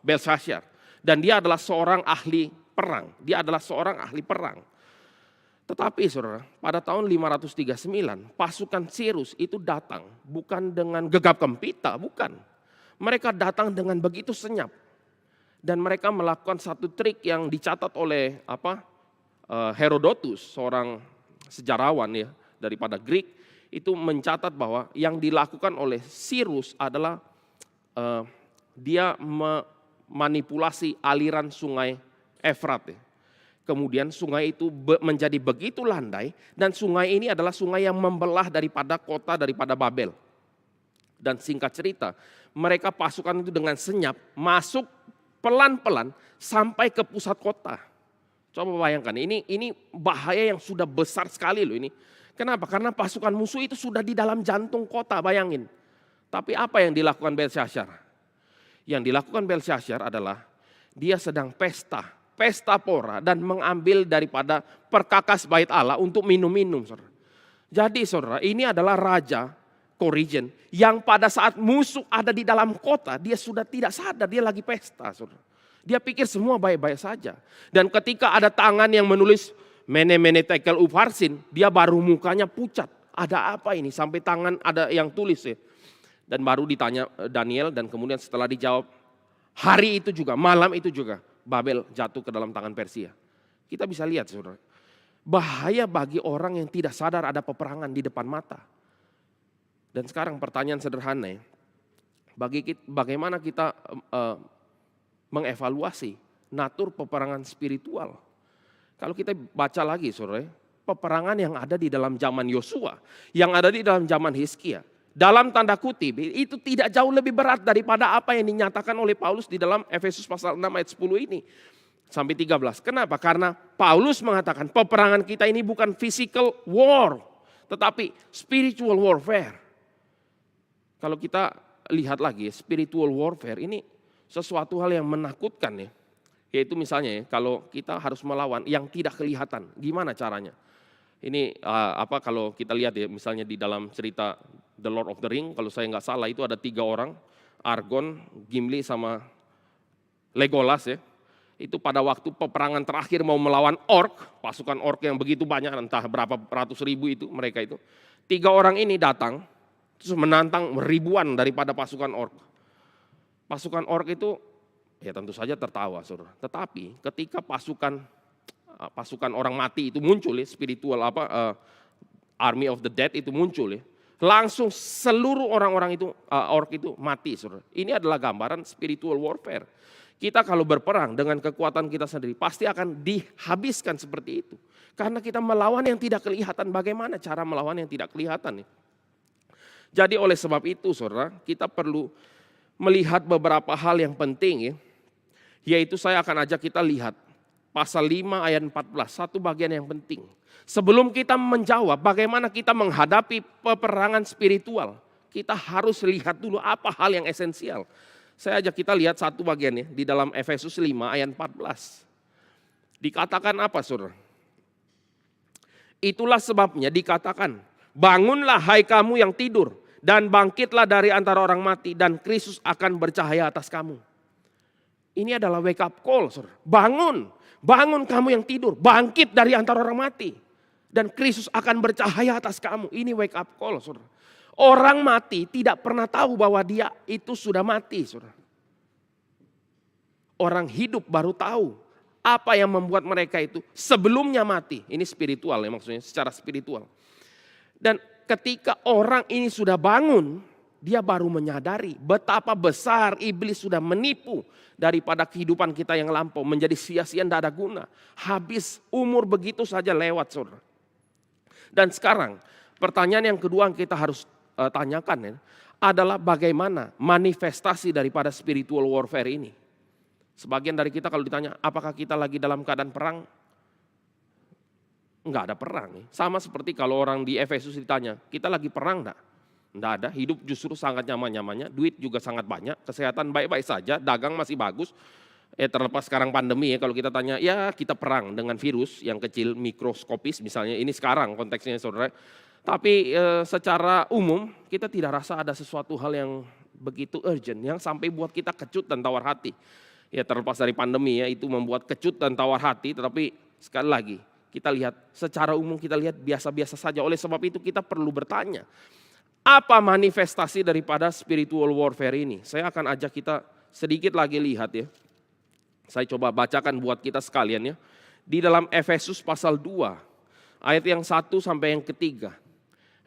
A: Belshazzar. Dan dia adalah seorang ahli perang. Dia adalah seorang ahli perang. Tetapi saudara, pada tahun 539 pasukan Sirus itu datang bukan dengan gegap gempita, bukan. Mereka datang dengan begitu senyap. Dan mereka melakukan satu trik yang dicatat oleh Herodotus, seorang sejarawan ya daripada Greek, itu mencatat bahwa yang dilakukan oleh Sirus adalah dia memanipulasi aliran sungai Efrat ya. Kemudian sungai itu menjadi begitu landai dan sungai ini adalah sungai yang membelah daripada kota daripada Babel. Dan singkat cerita, mereka pasukan itu dengan senyap masuk pelan-pelan sampai ke pusat kota. Coba bayangkan, ini bahaya yang sudah besar sekali loh ini. Kenapa? Karena pasukan musuh itu sudah di dalam jantung kota, bayangin. Tapi apa yang dilakukan Belshazzar? Yang dilakukan Belshazzar adalah dia sedang pesta pora dan mengambil daripada perkakas bait Allah untuk minum-minum, saudara. Jadi saudara, ini adalah raja co-regent yang pada saat musuh ada di dalam kota, dia sudah tidak sadar dia lagi pesta, saudara. Dia pikir semua baik-baik saja. Dan ketika ada tangan yang menulis Mene Mene Tekel Upharsin, dia baru mukanya pucat. Ada apa ini? Sampai tangan ada yang tulis ya. Dan baru ditanya Daniel dan kemudian setelah dijawab, hari itu juga, malam itu juga Babel jatuh ke dalam tangan Persia. Kita bisa lihat saudara, bahaya bagi orang yang tidak sadar ada peperangan di depan mata. Dan sekarang pertanyaan sederhana ya, bagaimana kita mengevaluasi natur peperangan spiritual. Kalau kita baca lagi saudara, peperangan yang ada di dalam zaman Yosua, yang ada di dalam zaman Hizkia, dalam tanda kutip itu tidak jauh lebih berat daripada apa yang dinyatakan oleh Paulus di dalam Efesus pasal 6 ayat 10 ini. Sampai 13. Kenapa? Karena Paulus mengatakan peperangan kita ini bukan physical war, tetapi spiritual warfare. Kalau kita lihat lagi spiritual warfare ini sesuatu hal yang menakutkan ya. Yaitu misalnya ya, kalau kita harus melawan yang tidak kelihatan, gimana caranya? Ini kalau kita lihat ya misalnya di dalam cerita The Lord of the Ring, kalau saya nggak salah itu ada 3 orang, Argon, Gimli sama Legolas ya. Itu pada waktu peperangan terakhir mau melawan orc, pasukan orc yang begitu banyak, entah berapa ratus ribu itu mereka itu. 3 orang ini datang, terus menantang ribuan daripada pasukan orc. Pasukan orc itu ya tentu saja tertawa saudara. Tetapi ketika pasukan orang mati itu muncul ya, spiritual army of the dead itu muncul ya. Langsung seluruh orang-orang itu orc itu mati saudara. Ini adalah gambaran spiritual warfare. Kita kalau berperang dengan kekuatan kita sendiri pasti akan dihabiskan seperti itu. Karena kita melawan yang tidak kelihatan. Bagaimana cara melawan yang tidak kelihatan? Jadi oleh sebab itu saudara, kita perlu melihat beberapa hal yang penting ya. Yaitu saya akan ajak kita lihat pasal 5 ayat 14, satu bagian yang penting. Sebelum kita menjawab bagaimana kita menghadapi peperangan spiritual, kita harus lihat dulu apa hal yang esensial. Saya ajak kita lihat satu bagian ya, di dalam Efesus 5 ayat 14. Dikatakan apa saudara? Itulah sebabnya dikatakan, bangunlah hai kamu yang tidur, dan bangkitlah dari antara orang mati, dan Kristus akan bercahaya atas kamu. Ini adalah wake up call saudara. Bangun kamu yang tidur, bangkit dari antara orang mati, dan Kristus akan bercahaya atas kamu. Ini wake up call saudara. Orang mati tidak pernah tahu bahwa dia itu sudah mati, saudara. Orang hidup baru tahu apa yang membuat mereka itu sebelumnya mati. Ini spiritual ya, maksudnya secara spiritual. Dan ketika orang ini sudah bangun, dia baru menyadari betapa besar iblis sudah menipu daripada kehidupan kita yang lampau. Menjadi sia-sia, tidak ada guna. Habis umur begitu saja lewat, saudara. Dan sekarang pertanyaan yang kedua yang kita harus tanyakan ya, adalah bagaimana manifestasi daripada spiritual warfare ini. Sebagian dari kita kalau ditanya apakah kita lagi dalam keadaan perang, enggak ada perang. Sama seperti kalau orang di Efesus ditanya, kita lagi perang enggak? Enggak ada, hidup justru sangat nyaman-nyamannya, duit juga sangat banyak, kesehatan baik-baik saja, dagang masih bagus. Terlepas sekarang pandemi ya, kalau kita tanya ya kita perang dengan virus yang kecil mikroskopis misalnya, ini sekarang konteksnya saudara. Tapi secara umum kita tidak rasa ada sesuatu hal yang begitu urgent yang sampai buat kita kecut dan tawar hati. Ya terlepas dari pandemi ya, itu membuat kecut dan tawar hati, tetapi sekali lagi kita lihat secara umum kita lihat biasa-biasa saja. Oleh sebab itu kita perlu bertanya, apa manifestasi daripada spiritual warfare ini? Saya akan ajak kita sedikit lagi lihat ya. Saya coba bacakan buat kita sekalian ya. Di dalam Efesus pasal 2 ayat yang 1 sampai yang ketiga.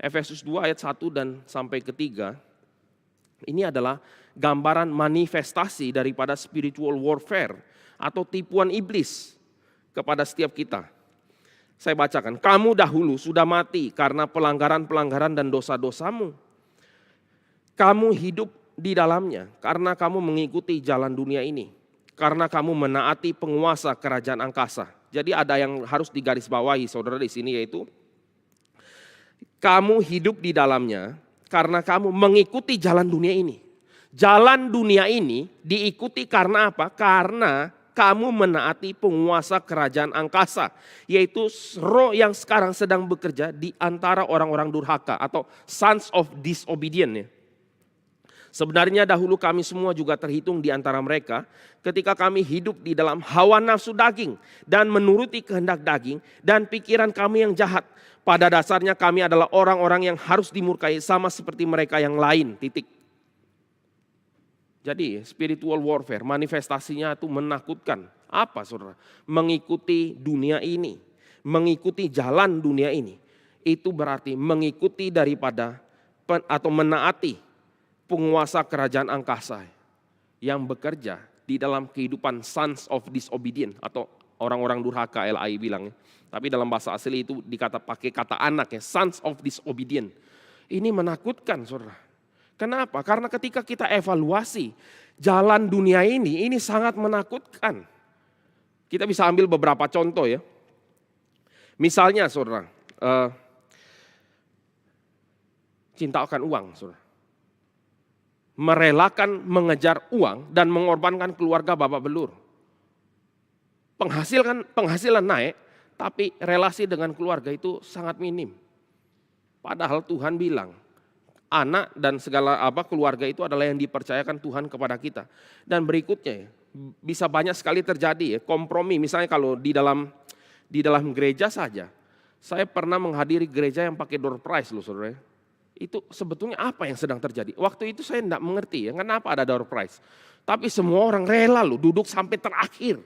A: Efesus 2 ayat 1 dan sampai ketiga. Ini adalah gambaran manifestasi daripada spiritual warfare atau tipuan iblis kepada setiap kita. Saya bacakan, kamu dahulu sudah mati karena pelanggaran-pelanggaran dan dosa-dosamu. Kamu hidup di dalamnya karena kamu mengikuti jalan dunia ini. Karena kamu menaati penguasa kerajaan angkasa. Jadi ada yang harus digarisbawahi saudara di sini, yaitu kamu hidup di dalamnya karena kamu mengikuti jalan dunia ini. Jalan dunia ini diikuti karena apa? Karena kamu menaati penguasa kerajaan angkasa, yaitu roh yang sekarang sedang bekerja di antara orang-orang durhaka atau sons of disobedient. Sebenarnya dahulu kami semua juga terhitung di antara mereka ketika kami hidup di dalam hawa nafsu daging dan menuruti kehendak daging dan pikiran kami yang jahat. Pada dasarnya kami adalah orang-orang yang harus dimurkai sama seperti mereka yang lain. Titik. Jadi spiritual warfare manifestasinya itu menakutkan. Apa saudara? Mengikuti dunia ini, mengikuti jalan dunia ini. Itu berarti mengikuti daripada atau menaati penguasa kerajaan angkasa yang bekerja di dalam kehidupan sons of disobedient atau orang-orang durhaka, LAI bilang. Tapi dalam bahasa asli itu pakai kata anak ya, sons of disobedient. Ini menakutkan saudara. Kenapa? Karena ketika kita evaluasi jalan dunia ini sangat menakutkan. Kita bisa ambil beberapa contoh ya. Misalnya saudara, cinta akan uang saudara. Merelakan mengejar uang dan mengorbankan keluarga bapak belur. Penghasilan naik, tapi relasi dengan keluarga itu sangat minim. Padahal Tuhan bilang, anak dan segala keluarga itu adalah yang dipercayakan Tuhan kepada kita. Dan berikutnya bisa banyak sekali terjadi ya, kompromi. Misalnya kalau di dalam gereja saja, saya pernah menghadiri gereja yang pakai door prize loh saudara. Itu sebetulnya apa yang sedang terjadi? Waktu itu saya tidak mengerti ya, kenapa ada door prize. Tapi semua orang rela loh duduk sampai terakhir.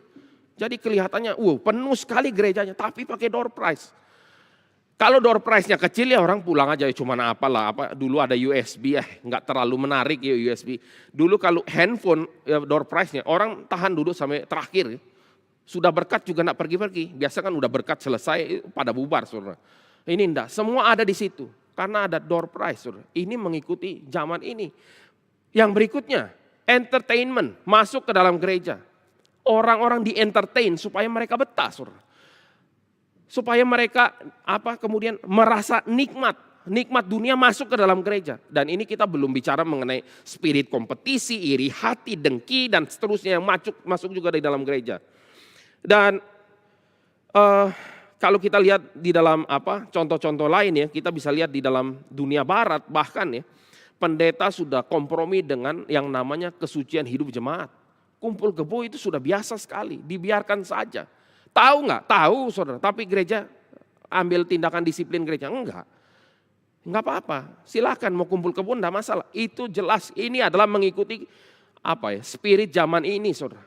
A: Jadi kelihatannya penuh sekali gerejanya, tapi pakai door prize. Kalau door prize-nya kecil ya orang pulang aja, ya cuman apalah, dulu ada USB nggak terlalu menarik ya USB. Dulu kalau handphone ya door prize-nya orang tahan dulu sampai terakhir. Sudah berkat juga nggak pergi-pergi. Biasa kan udah berkat selesai pada bubar, saudara. Ini enggak, semua ada di situ karena ada door prize, saudara. Ini mengikuti zaman ini. Yang berikutnya, entertainment masuk ke dalam gereja. Orang-orang di-entertain supaya mereka betah, saudara. Supaya mereka kemudian merasa nikmat dunia masuk ke dalam gereja. Dan ini kita belum bicara mengenai spirit kompetisi, iri hati, dengki dan seterusnya yang masuk juga di dalam gereja. Dan kalau kita lihat di dalam contoh-contoh lain ya, kita bisa lihat di dalam dunia barat bahkan ya, pendeta sudah kompromi dengan yang namanya kesucian hidup jemaat. Kumpul kebo itu sudah biasa sekali, dibiarkan saja. Tahu nggak? Tahu saudara, tapi gereja ambil tindakan disiplin gereja? Enggak apa-apa, silakan mau kumpul kebo enggak masalah. Itu jelas ini adalah mengikuti spirit zaman ini saudara.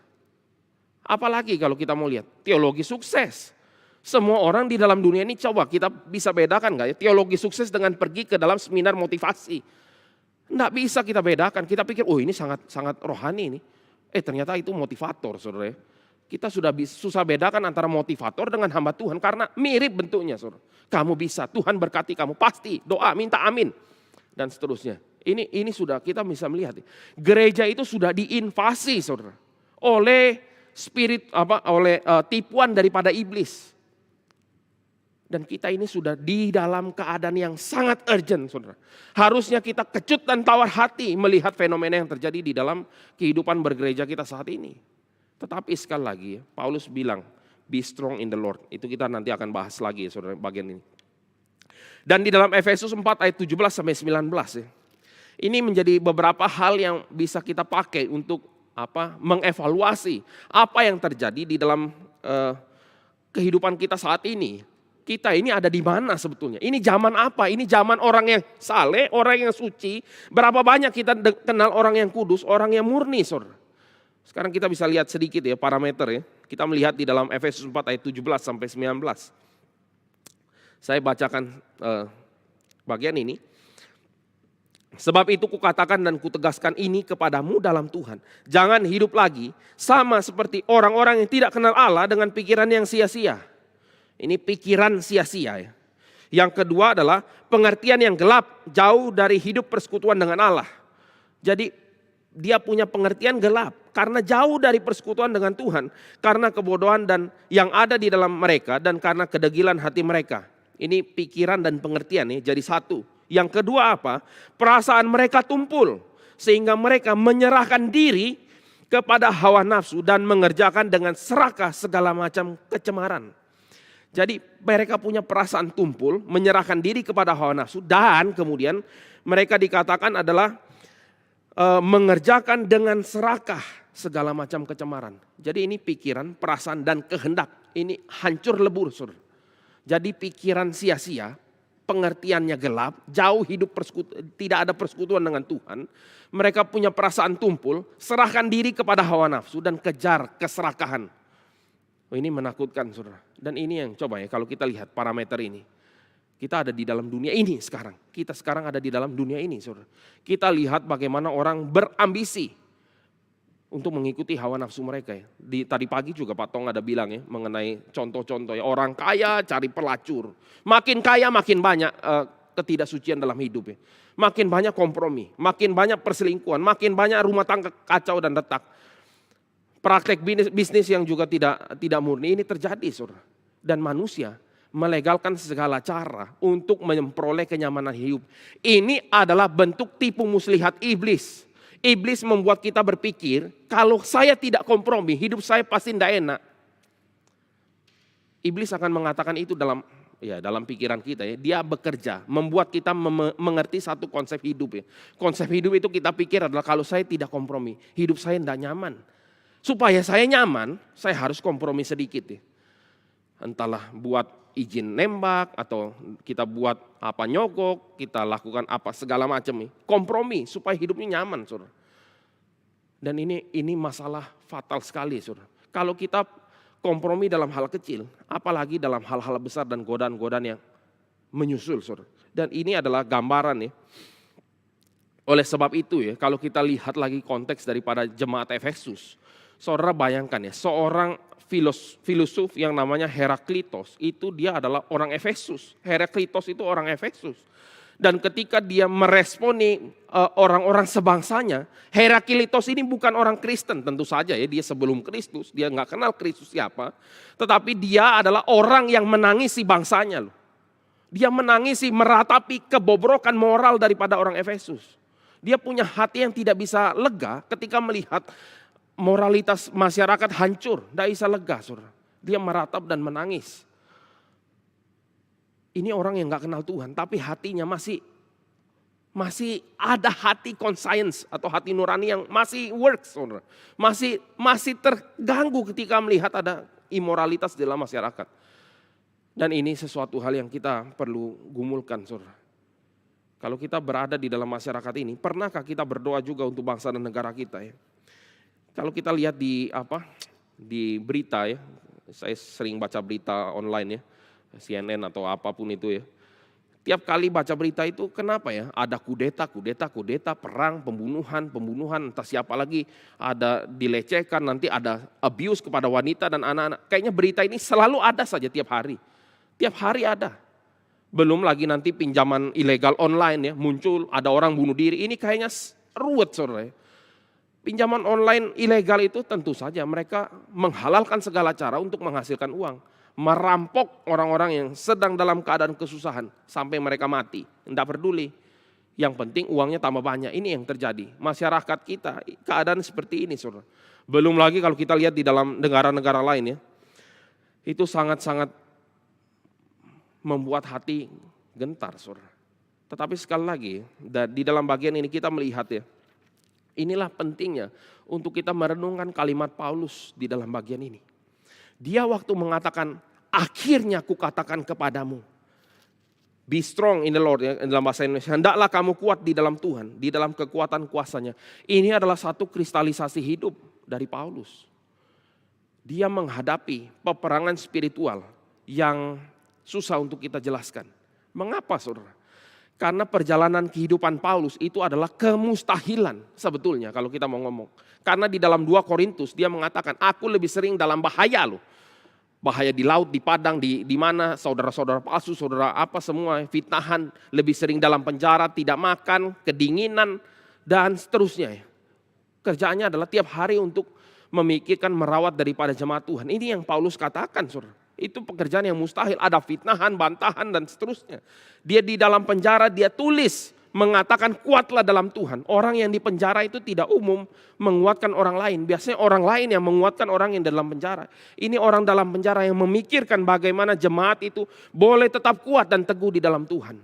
A: Apalagi kalau kita mau lihat teologi sukses. Semua orang di dalam dunia ini coba kita bisa bedakan nggak ya teologi sukses dengan pergi ke dalam seminar motivasi. Nggak bisa kita bedakan, kita pikir ini sangat rohani ini. Ternyata itu motivator saudara ya. Kita sudah susah bedakan antara motivator dengan hamba Tuhan karena mirip bentuknya saudara. Kamu bisa, Tuhan berkati kamu, pasti doa, minta amin. Dan seterusnya. Ini sudah kita bisa melihat. Gereja itu sudah diinvasi saudara. Oleh spirit oleh tipuan daripada iblis. Dan kita ini sudah di dalam keadaan yang sangat urgent saudara. Harusnya kita kecut dan tawar hati melihat fenomena yang terjadi di dalam kehidupan bergereja kita saat ini. Tetapi sekali lagi Paulus bilang, be strong in the Lord. Itu kita nanti akan bahas lagi saudara bagian ini. Dan di dalam Efesus 4 ayat 17 sampai 19 ya. Ini menjadi beberapa hal yang bisa kita pakai untuk mengevaluasi apa yang terjadi di dalam kehidupan kita saat ini. Kita ini ada di mana sebetulnya? Ini zaman apa? Ini zaman orang yang saleh, orang yang suci. Berapa banyak kita kenal orang yang kudus, orang yang murni saudara. Sekarang kita bisa lihat sedikit ya parameter ya. Kita melihat di dalam Efesus 4 ayat 17 sampai 19. Saya bacakan bagian ini. Sebab itu kukatakan dan kutegaskan ini kepadamu dalam Tuhan. Jangan hidup lagi sama seperti orang-orang yang tidak kenal Allah dengan pikiran yang sia-sia. Ini pikiran sia-sia ya. Yang kedua adalah pengertian yang gelap, jauh dari hidup persekutuan dengan Allah. Jadi dia punya pengertian gelap karena jauh dari persekutuan dengan Tuhan, karena kebodohan dan yang ada di dalam mereka dan karena kedegilan hati mereka. Ini pikiran dan pengertian nih jadi satu. Yang kedua perasaan mereka tumpul sehingga mereka menyerahkan diri kepada hawa nafsu dan mengerjakan dengan serakah segala macam kecemaran. Jadi mereka punya perasaan tumpul, menyerahkan diri kepada hawa nafsu dan kemudian mereka dikatakan adalah mengerjakan dengan serakah segala macam kecemaran. Jadi ini pikiran, perasaan dan kehendak. Ini hancur lebur saudara. Jadi pikiran sia-sia, pengertiannya gelap, jauh hidup tidak ada persekutuan dengan Tuhan. Mereka punya perasaan tumpul, serahkan diri kepada hawa nafsu dan kejar keserakahan. Ini menakutkan saudara. Dan ini yang coba ya kalau kita lihat parameter ini. Kita ada di dalam dunia ini sekarang. Kita sekarang ada di dalam dunia ini saudara. Kita lihat bagaimana orang berambisi untuk mengikuti hawa nafsu mereka ya. Tadi pagi juga Pak Tong ada bilang ya mengenai contoh-contoh ya. Orang kaya cari pelacur. Makin kaya makin banyak ketidaksucian dalam hidup ya. Makin banyak kompromi. Makin banyak perselingkuhan. Makin banyak rumah tangga kacau dan retak. Praktek bisnis yang juga tidak murni ini terjadi saudara. Dan manusia melegalkan segala cara untuk memperoleh kenyamanan hidup. Ini adalah bentuk tipu muslihat iblis. Iblis membuat kita berpikir, kalau saya tidak kompromi, hidup saya pasti tidak enak. Iblis akan mengatakan itu dalam pikiran kita ya. Dia bekerja, membuat kita mengerti satu konsep hidup ya. Konsep hidup itu kita pikir adalah kalau saya tidak kompromi, hidup saya tidak nyaman. Supaya saya nyaman, saya harus kompromi sedikit ya. Entahlah buat izin nembak atau kita buat nyogok, kita lakukan segala macam nih. Kompromi supaya hidupnya nyaman, saudara. Dan ini masalah fatal sekali, saudara. Kalau kita kompromi dalam hal kecil, apalagi dalam hal-hal besar dan godaan-godaan yang menyusul, saudara. Dan ini adalah gambaran ya. Oleh sebab itu ya, kalau kita lihat lagi konteks daripada jemaat Efesus, saudara bayangkan ya, seorang filosof yang namanya Heraklitos, itu dia adalah orang Efesus. Heraklitos itu orang Efesus. Dan ketika dia meresponi orang-orang sebangsanya, Heraklitos ini bukan orang Kristen tentu saja ya, dia sebelum Kristus, dia nggak kenal Kristus siapa. Tetapi dia adalah orang yang menangisi bangsanya loh. Dia menangisi, meratapi kebobrokan moral daripada orang Efesus. Dia punya hati yang tidak bisa lega ketika melihat moralitas masyarakat hancur. Tidak bisa lega, saudara. Dia meratap dan menangis. Ini orang yang gak kenal Tuhan, tapi hatinya masih ada hati conscience atau hati nurani yang masih works, saudara. Masih terganggu ketika melihat ada imoralitas dalam masyarakat. Dan ini sesuatu hal yang kita perlu gumulkan, saudara. Kalau kita berada di dalam masyarakat ini, pernahkah kita berdoa juga untuk bangsa dan negara kita ya? Kalau kita lihat di berita ya, saya sering baca berita online ya, CNN atau apapun itu ya. Tiap kali baca berita itu kenapa ya? Ada kudeta, perang, pembunuhan, entah siapa lagi, ada dilecehkan, nanti ada abuse kepada wanita dan anak-anak. Kayaknya berita ini selalu ada saja tiap hari. Tiap hari ada. Belum lagi nanti pinjaman ilegal online ya, muncul ada orang bunuh diri. Ini kayaknya ruwet, saudara. Pinjaman online ilegal itu tentu saja mereka menghalalkan segala cara untuk menghasilkan uang. Merampok orang-orang yang sedang dalam keadaan kesusahan sampai mereka mati. Tidak peduli. Yang penting uangnya tambah banyak. Ini yang terjadi. Masyarakat kita keadaan seperti ini, saudara. Belum lagi kalau kita lihat di dalam negara-negara lain ya. Itu sangat-sangat membuat hati gentar, saudara. Tetapi sekali lagi, di dalam bagian ini kita melihat ya, inilah pentingnya untuk kita merenungkan kalimat Paulus di dalam bagian ini. Dia waktu mengatakan, akhirnya kukatakan kepadamu, be strong in the Lord, ya, dalam bahasa Indonesia, hendaklah kamu kuat di dalam Tuhan, di dalam kekuatan kuasanya. Ini adalah satu kristalisasi hidup dari Paulus. Dia menghadapi peperangan spiritual yang susah untuk kita jelaskan. Mengapa, saudara? Karena perjalanan kehidupan Paulus itu adalah kemustahilan sebetulnya kalau kita mau ngomong. Karena di dalam 2 Korintus dia mengatakan, aku lebih sering dalam bahaya loh. Bahaya di laut, di padang, di mana saudara-saudara palsu, saudara apa semua, fitnahan, lebih sering dalam penjara, tidak makan, kedinginan, dan seterusnya. Kerjaannya adalah tiap hari untuk memikirkan merawat daripada jemaat Tuhan. Ini yang Paulus katakan, saudara. Itu pekerjaan yang mustahil, ada fitnahan, bantahan dan seterusnya. Dia di dalam penjara, dia tulis mengatakan kuatlah dalam Tuhan. Orang yang di penjara itu tidak umum menguatkan orang lain. Biasanya orang lain yang menguatkan orang yang dalam penjara. Ini orang dalam penjara yang memikirkan bagaimana jemaat itu boleh tetap kuat dan teguh di dalam Tuhan.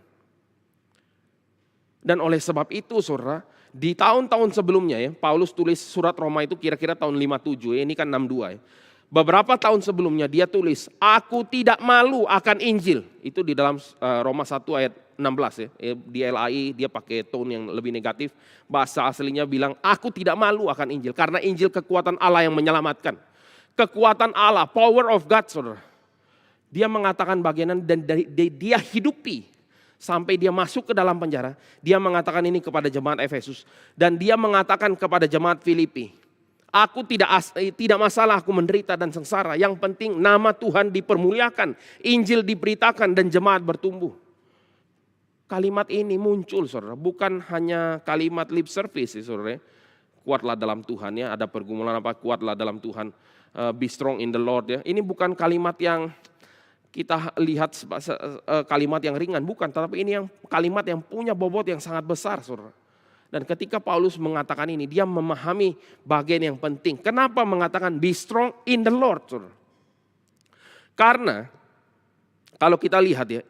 A: Dan oleh sebab itu, saudara, di tahun-tahun sebelumnya ya, Paulus tulis surat Roma itu kira-kira tahun 57 ya, ini kan 62 ya. Beberapa tahun sebelumnya dia tulis, aku tidak malu akan Injil. Itu di dalam Roma 1 ayat 16 ya. Di LAI dia pakai tone yang lebih negatif. Bahasa aslinya bilang, aku tidak malu akan Injil. Karena Injil kekuatan Allah yang menyelamatkan. Kekuatan Allah, power of God, saudara. Dia mengatakan bagian dan dia hidupi. Sampai dia masuk ke dalam penjara. Dia mengatakan ini kepada jemaat Efesus. Dan dia mengatakan kepada jemaat Filipi. Aku tidak masalah aku menderita dan sengsara. Yang penting nama Tuhan dipermuliakan. Injil diberitakan dan jemaat bertumbuh. Kalimat ini muncul, saudara. Bukan hanya kalimat lip service, saudara. Kuatlah dalam Tuhan ya. Ada pergumulan apa? Kuatlah dalam Tuhan. Be strong in the Lord ya. Ini bukan kalimat yang kita lihat kalimat yang ringan. Bukan. Tetapi ini yang kalimat yang punya bobot yang sangat besar, saudara. Dan ketika Paulus mengatakan ini, dia memahami bagian yang penting. Kenapa mengatakan be strong in the Lord? Karena kalau kita lihat ya,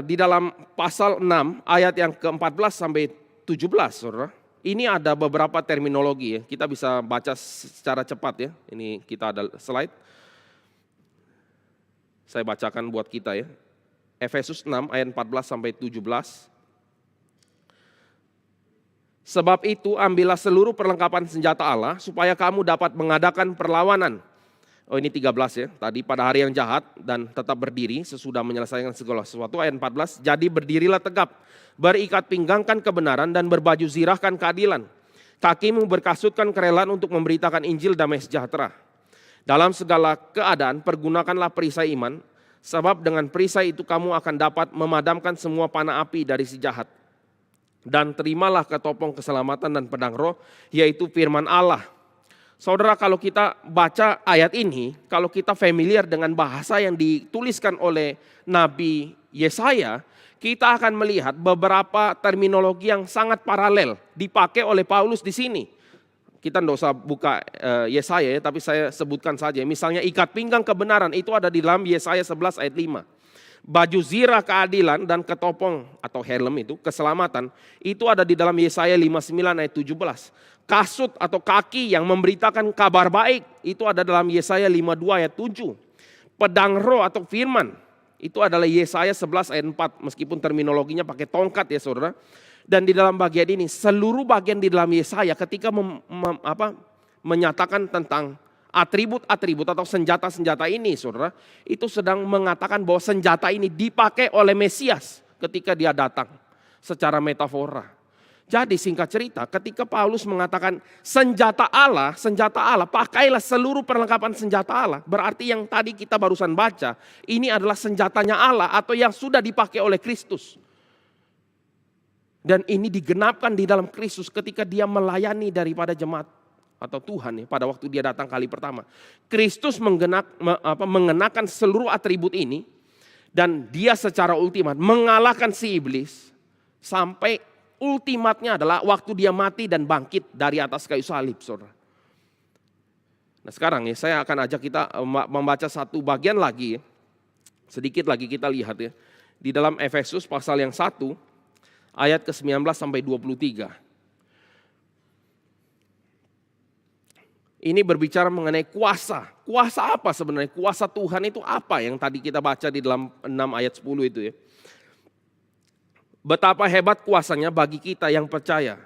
A: di dalam pasal 6 ayat yang ke-14 sampai 17, saudara, ini ada beberapa terminologi ya. Kita bisa baca secara cepat ya. Ini kita ada slide. Saya bacakan buat kita ya. Efesus 6 ayat 14 sampai 17. Sebab itu ambillah seluruh perlengkapan senjata Allah supaya kamu dapat mengadakan perlawanan. Oh ini 13 ya, tadi pada hari yang jahat dan tetap berdiri sesudah menyelesaikan segala sesuatu. Ayat 14, jadi berdirilah tegap, berikat pinggangkan kebenaran dan berbaju zirahkan keadilan. Kakimu berkasutkan kerelaan untuk memberitakan Injil damai sejahtera. Dalam segala keadaan pergunakanlah perisai iman, sebab dengan perisai itu kamu akan dapat memadamkan semua panah api dari si jahat. Dan terimalah ketopong keselamatan dan pedang roh, yaitu firman Allah. Saudara, kalau kita baca ayat ini, kalau kita familiar dengan bahasa yang dituliskan oleh Nabi Yesaya, kita akan melihat beberapa terminologi yang sangat paralel dipakai oleh Paulus di sini. Kita tidak usah buka Yesaya ya, tapi saya sebutkan saja. Misalnya ikat pinggang kebenaran itu ada di dalam Yesaya 11 ayat 5. Baju zirah keadilan dan ketopong atau helm itu keselamatan itu ada di dalam Yesaya 59 ayat 17. Kasut atau kaki yang memberitakan kabar baik itu ada dalam Yesaya 52 ayat 7. Pedang roh atau firman itu adalah Yesaya 11 ayat 4 meskipun terminologinya pakai tongkat ya saudara. Dan di dalam bagian ini seluruh bagian di dalam Yesaya ketika menyatakan tentang atribut-atribut atau senjata-senjata ini saudara, itu sedang mengatakan bahwa senjata ini dipakai oleh Mesias ketika dia datang secara metafora. Jadi singkat cerita ketika Paulus mengatakan senjata Allah, pakailah seluruh perlengkapan senjata Allah. Berarti yang tadi kita barusan baca, ini adalah senjatanya Allah atau yang sudah dipakai oleh Kristus. Dan ini digenapkan di dalam Kristus ketika dia melayani daripada jemaat atau Tuhan ya, pada waktu dia datang kali pertama. Kristus mengenakan seluruh atribut ini dan dia secara ultimat mengalahkan si iblis sampai ultimatnya adalah waktu dia mati dan bangkit dari atas kayu salib, saudara. Nah sekarang ya saya akan ajak kita membaca satu bagian lagi ya. Sedikit lagi kita lihat ya. Di dalam Efesus pasal yang 1 ayat ke-19 sampai 23. Ini berbicara mengenai kuasa. Kuasa apa sebenarnya? Kuasa Tuhan itu apa yang tadi kita baca di dalam 6 ayat 10 itu ya. Betapa hebat kuasanya bagi kita yang percaya.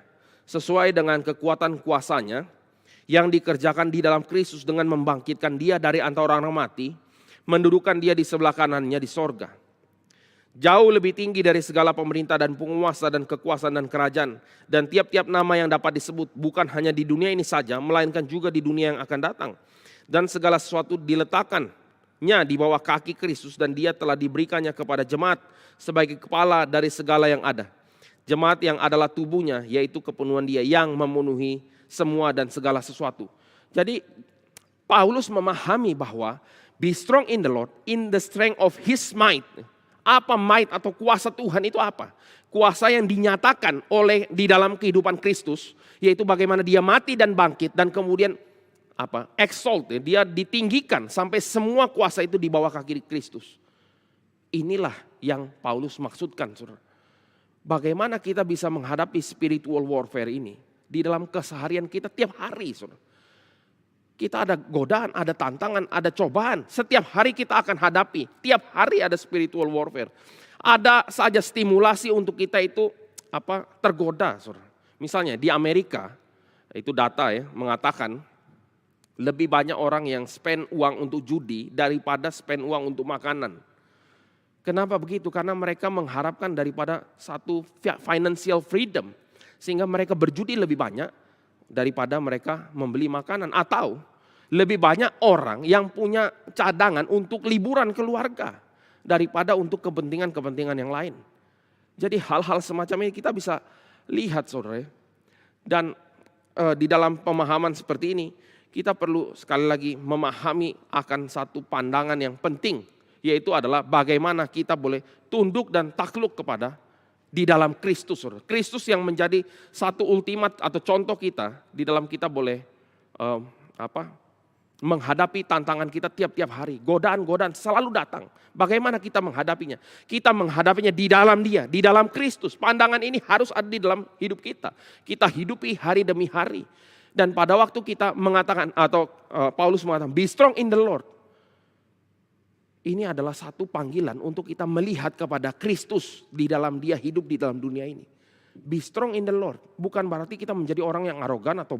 A: Sesuai dengan kekuatan kuasanya yang dikerjakan di dalam Kristus dengan membangkitkan dia dari antara orang mati. Mendudukan dia di sebelah kanannya di sorga. Jauh lebih tinggi dari segala pemerintah dan penguasa dan kekuasaan dan kerajaan. Dan tiap-tiap nama yang dapat disebut bukan hanya di dunia ini saja, melainkan juga di dunia yang akan datang. Dan segala sesuatu diletakkannya di bawah kaki Kristus dan dia telah diberikannya kepada jemaat sebagai kepala dari segala yang ada. Jemaat yang adalah tubuhnya, yaitu kepenuhan dia yang memenuhi semua dan segala sesuatu. Jadi Paulus memahami bahwa be strong in the Lord, in the strength of his might. Apa might atau kuasa Tuhan itu apa? Kuasa yang dinyatakan oleh di dalam kehidupan Kristus, yaitu bagaimana dia mati dan bangkit dan kemudian exalt, dia ditinggikan sampai semua kuasa itu di bawah kaki Kristus. Inilah yang Paulus maksudkan, saudara. Bagaimana kita bisa menghadapi spiritual warfare ini di dalam keseharian kita tiap hari, saudara. Kita ada godaan, ada tantangan, ada cobaan. Setiap hari kita akan hadapi. Tiap hari ada spiritual warfare. Ada saja stimulasi untuk kita itu tergoda, saudara. Misalnya di Amerika, itu data ya mengatakan lebih banyak orang yang spend uang untuk judi daripada spend uang untuk makanan. Kenapa begitu? Karena mereka mengharapkan daripada satu financial freedom. Sehingga mereka berjudi lebih banyak daripada mereka membeli makanan. Atau lebih banyak orang yang punya cadangan untuk liburan keluarga daripada untuk kepentingan-kepentingan yang lain. Jadi hal-hal semacam ini kita bisa lihat, saudara. Dan di dalam pemahaman seperti ini kita perlu sekali lagi memahami akan satu pandangan yang penting, yaitu adalah bagaimana kita boleh tunduk dan takluk kepada di dalam Kristus. Kristus yang menjadi satu ultimat atau contoh kita di dalam kita boleh menghadapi tantangan kita tiap-tiap hari. Godaan-godaan selalu datang. Bagaimana kita menghadapinya? Kita menghadapinya di dalam dia, di dalam Kristus. Pandangan ini harus ada di dalam hidup kita. Kita hidupi hari demi hari. Dan pada waktu kita mengatakan atau Paulus mengatakan be strong in the Lord. Ini adalah satu panggilan untuk kita melihat kepada Kristus di dalam dia hidup di dalam dunia ini. Be strong in the Lord. Bukan berarti kita menjadi orang yang arogan atau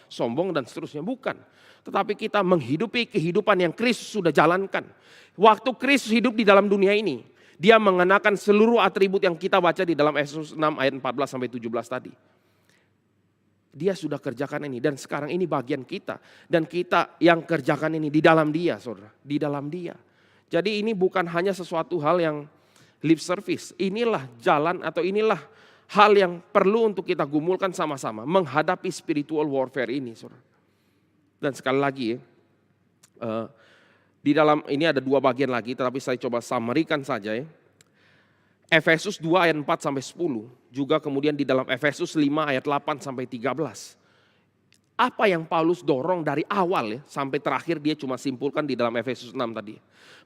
A: sombong dan seterusnya. Bukan. Tetapi kita menghidupi kehidupan yang Kristus sudah jalankan. Waktu Kristus hidup di dalam dunia ini, dia mengenakan seluruh atribut yang kita baca di dalam Efesus 6 ayat 14 sampai 17 tadi. Dia sudah kerjakan ini dan sekarang ini bagian kita. Dan kita yang kerjakan ini di dalam dia, saudara. Di dalam dia. Jadi ini bukan hanya sesuatu hal yang lip service. Inilah jalan atau inilah hal yang perlu untuk kita gumulkan sama-sama. Menghadapi spiritual warfare ini, saudara. Dan sekali lagi di dalam ini ada 2 bagian lagi, tetapi saya coba summary-kan saja ya. Efesus 2 ayat 4 sampai 10, juga kemudian di dalam Efesus 5 ayat 8 sampai 13. Apa yang Paulus dorong dari awal ya, sampai terakhir dia cuma simpulkan di dalam Efesus 6 tadi.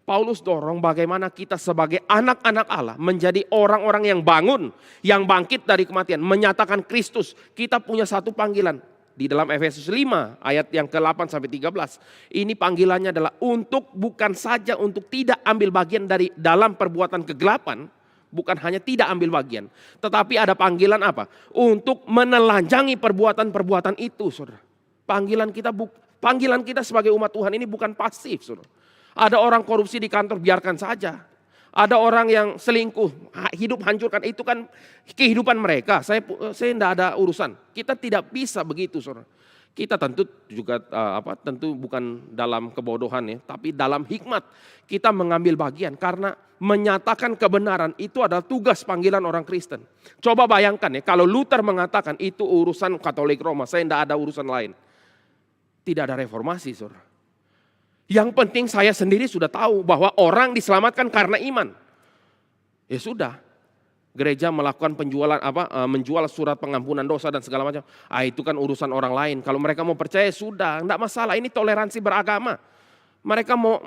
A: Paulus dorong bagaimana kita sebagai anak-anak Allah menjadi orang-orang yang bangun, yang bangkit dari kematian, menyatakan Kristus. Kita punya satu panggilan. Di dalam Efesus 5 ayat yang ke-8 sampai 13. Ini panggilannya adalah untuk bukan saja untuk tidak ambil bagian dari dalam perbuatan kegelapan. Bukan hanya tidak ambil bagian. Tetapi ada panggilan apa? Untuk menelanjangi perbuatan-perbuatan itu, saudara. Panggilan kita sebagai umat Tuhan ini bukan pasif, saudara. Ada orang korupsi di kantor, biarkan saja. Ada orang yang selingkuh, hidup hancurkan, itu kan kehidupan mereka. Saya tidak ada urusan. Kita tidak bisa begitu, saudara. Kita tentu juga tentu bukan dalam kebodohan ya, tapi dalam hikmat kita mengambil bagian karena menyatakan kebenaran itu adalah tugas panggilan orang Kristen. Coba bayangkan ya, kalau Luther mengatakan itu urusan Katolik Roma, saya tidak ada urusan lain. Tidak ada reformasi, saudara. Yang penting saya sendiri sudah tahu bahwa orang diselamatkan karena iman. Ya sudah. Gereja melakukan penjualan menjual surat pengampunan dosa dan segala macam. Itu kan urusan orang lain. Kalau mereka mau percaya sudah, enggak masalah. Ini toleransi beragama. Mereka mau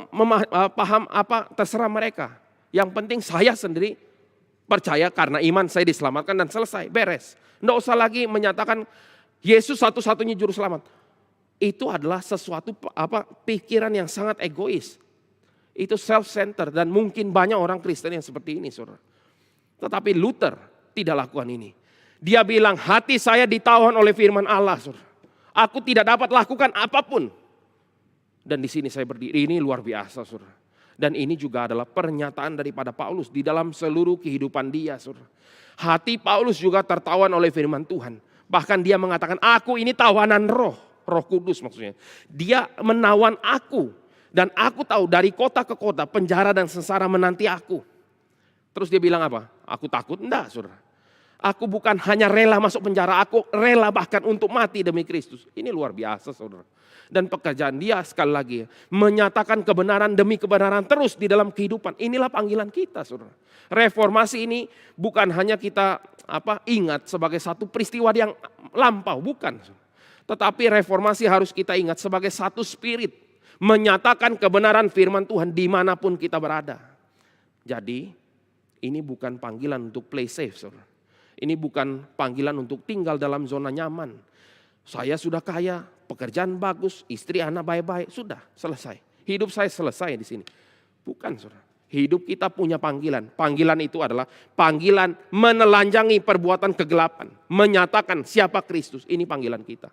A: paham apa terserah mereka. Yang penting saya sendiri percaya karena iman saya diselamatkan dan selesai, beres. Enggak usah lagi menyatakan Yesus satu-satunya juru selamat. Itu adalah sesuatu pikiran yang sangat egois. Itu self-centered dan mungkin banyak orang Kristen yang seperti ini, saudara. Tetapi Luther tidak lakukan ini. Dia bilang hati saya ditawan oleh firman Allah. Saudara. Aku tidak dapat lakukan apapun. Dan di sini saya berdiri, ini luar biasa, saudara. Dan ini juga adalah pernyataan daripada Paulus di dalam seluruh kehidupan dia, saudara. Hati Paulus juga tertawan oleh firman Tuhan. Bahkan dia mengatakan aku ini tawanan roh kudus maksudnya. Dia menawan aku. Dan aku tahu dari kota ke kota penjara dan sengsara menanti aku. Terus dia bilang apa? Aku takut? Enggak, saudara. Aku bukan hanya rela masuk penjara, aku rela bahkan untuk mati demi Kristus. Ini luar biasa, saudara. Dan pekerjaan dia sekali lagi menyatakan kebenaran demi kebenaran terus di dalam kehidupan. Inilah panggilan kita, saudara. Reformasi ini bukan hanya kita ingat sebagai satu peristiwa yang lampau, bukan. Tetapi reformasi harus kita ingat sebagai satu spirit. Menyatakan kebenaran firman Tuhan dimanapun kita berada. Jadi ini bukan panggilan untuk play safe, saudara. Ini bukan panggilan untuk tinggal dalam zona nyaman. Saya sudah kaya, pekerjaan bagus, istri anak baik-baik, sudah selesai. Hidup saya selesai di sini. Bukan, saudara. Hidup kita punya panggilan. Panggilan itu adalah panggilan menelanjangi perbuatan kegelapan. Menyatakan siapa Kristus. Ini panggilan kita.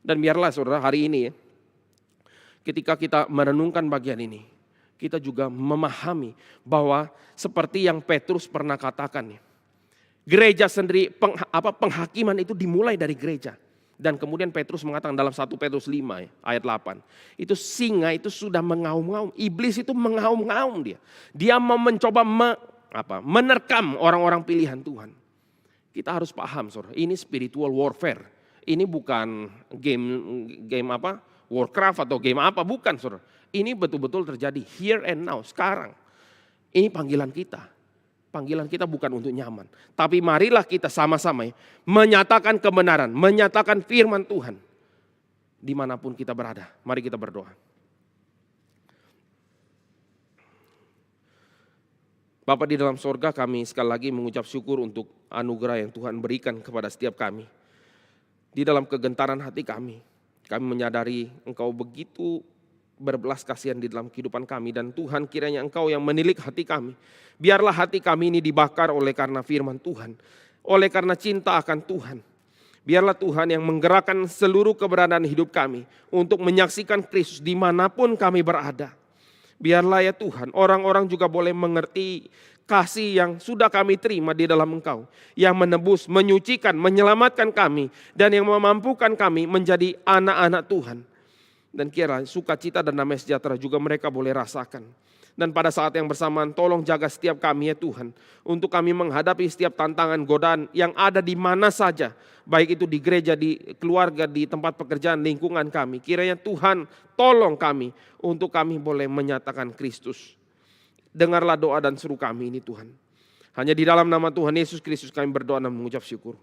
A: Dan biarlah saudara hari ini ya, ketika kita merenungkan bagian ini, kita juga memahami bahwa seperti yang Petrus pernah katakan, gereja sendiri, penghakiman itu dimulai dari gereja. Dan kemudian Petrus mengatakan dalam 1 Petrus 5 ayat 8, itu singa itu sudah mengaum-ngaum, iblis itu mengaum-ngaum dia. Dia mau mencoba menerkam orang-orang pilihan Tuhan. Kita harus paham, saudara, ini spiritual warfare. Ini bukan game Warcraft atau game apa, bukan, saudara. Ini betul-betul terjadi here and now, sekarang. Ini panggilan kita. Panggilan kita bukan untuk nyaman. Tapi marilah kita sama-sama menyatakan kebenaran, menyatakan firman Tuhan. Dimanapun kita berada, mari kita berdoa. Bapa di dalam sorga, kami sekali lagi mengucap syukur untuk anugerah yang Tuhan berikan kepada setiap kami. Di dalam kegentaran hati kami menyadari Engkau begitu berbelas kasihan di dalam kehidupan kami. Dan Tuhan, kiranya Engkau yang menilik hati kami. Biarlah hati kami ini dibakar oleh karena firman Tuhan. oleh karena cinta akan Tuhan. Biarlah Tuhan yang menggerakkan seluruh keberadaan hidup kami untuk menyaksikan Kristus dimanapun kami berada. Biarlah ya Tuhan, orang-orang juga boleh mengerti kasih yang sudah kami terima di dalam Engkau, yang menebus, menyucikan, menyelamatkan kami, dan yang memampukan kami menjadi anak-anak Tuhan. Dan kira sukacita dan damai sejahtera juga mereka boleh rasakan. Dan pada saat yang bersamaan tolong jaga setiap kami ya Tuhan, untuk kami menghadapi setiap tantangan godaan yang ada di mana saja, baik itu di gereja, di keluarga, di tempat pekerjaan, lingkungan kami. Kiranya Tuhan tolong kami untuk kami boleh menyatakan Kristus. Dengarlah doa dan seru kami ini Tuhan. Hanya di dalam nama Tuhan Yesus Kristus kami berdoa dan mengucap syukur.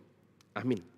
A: Amin.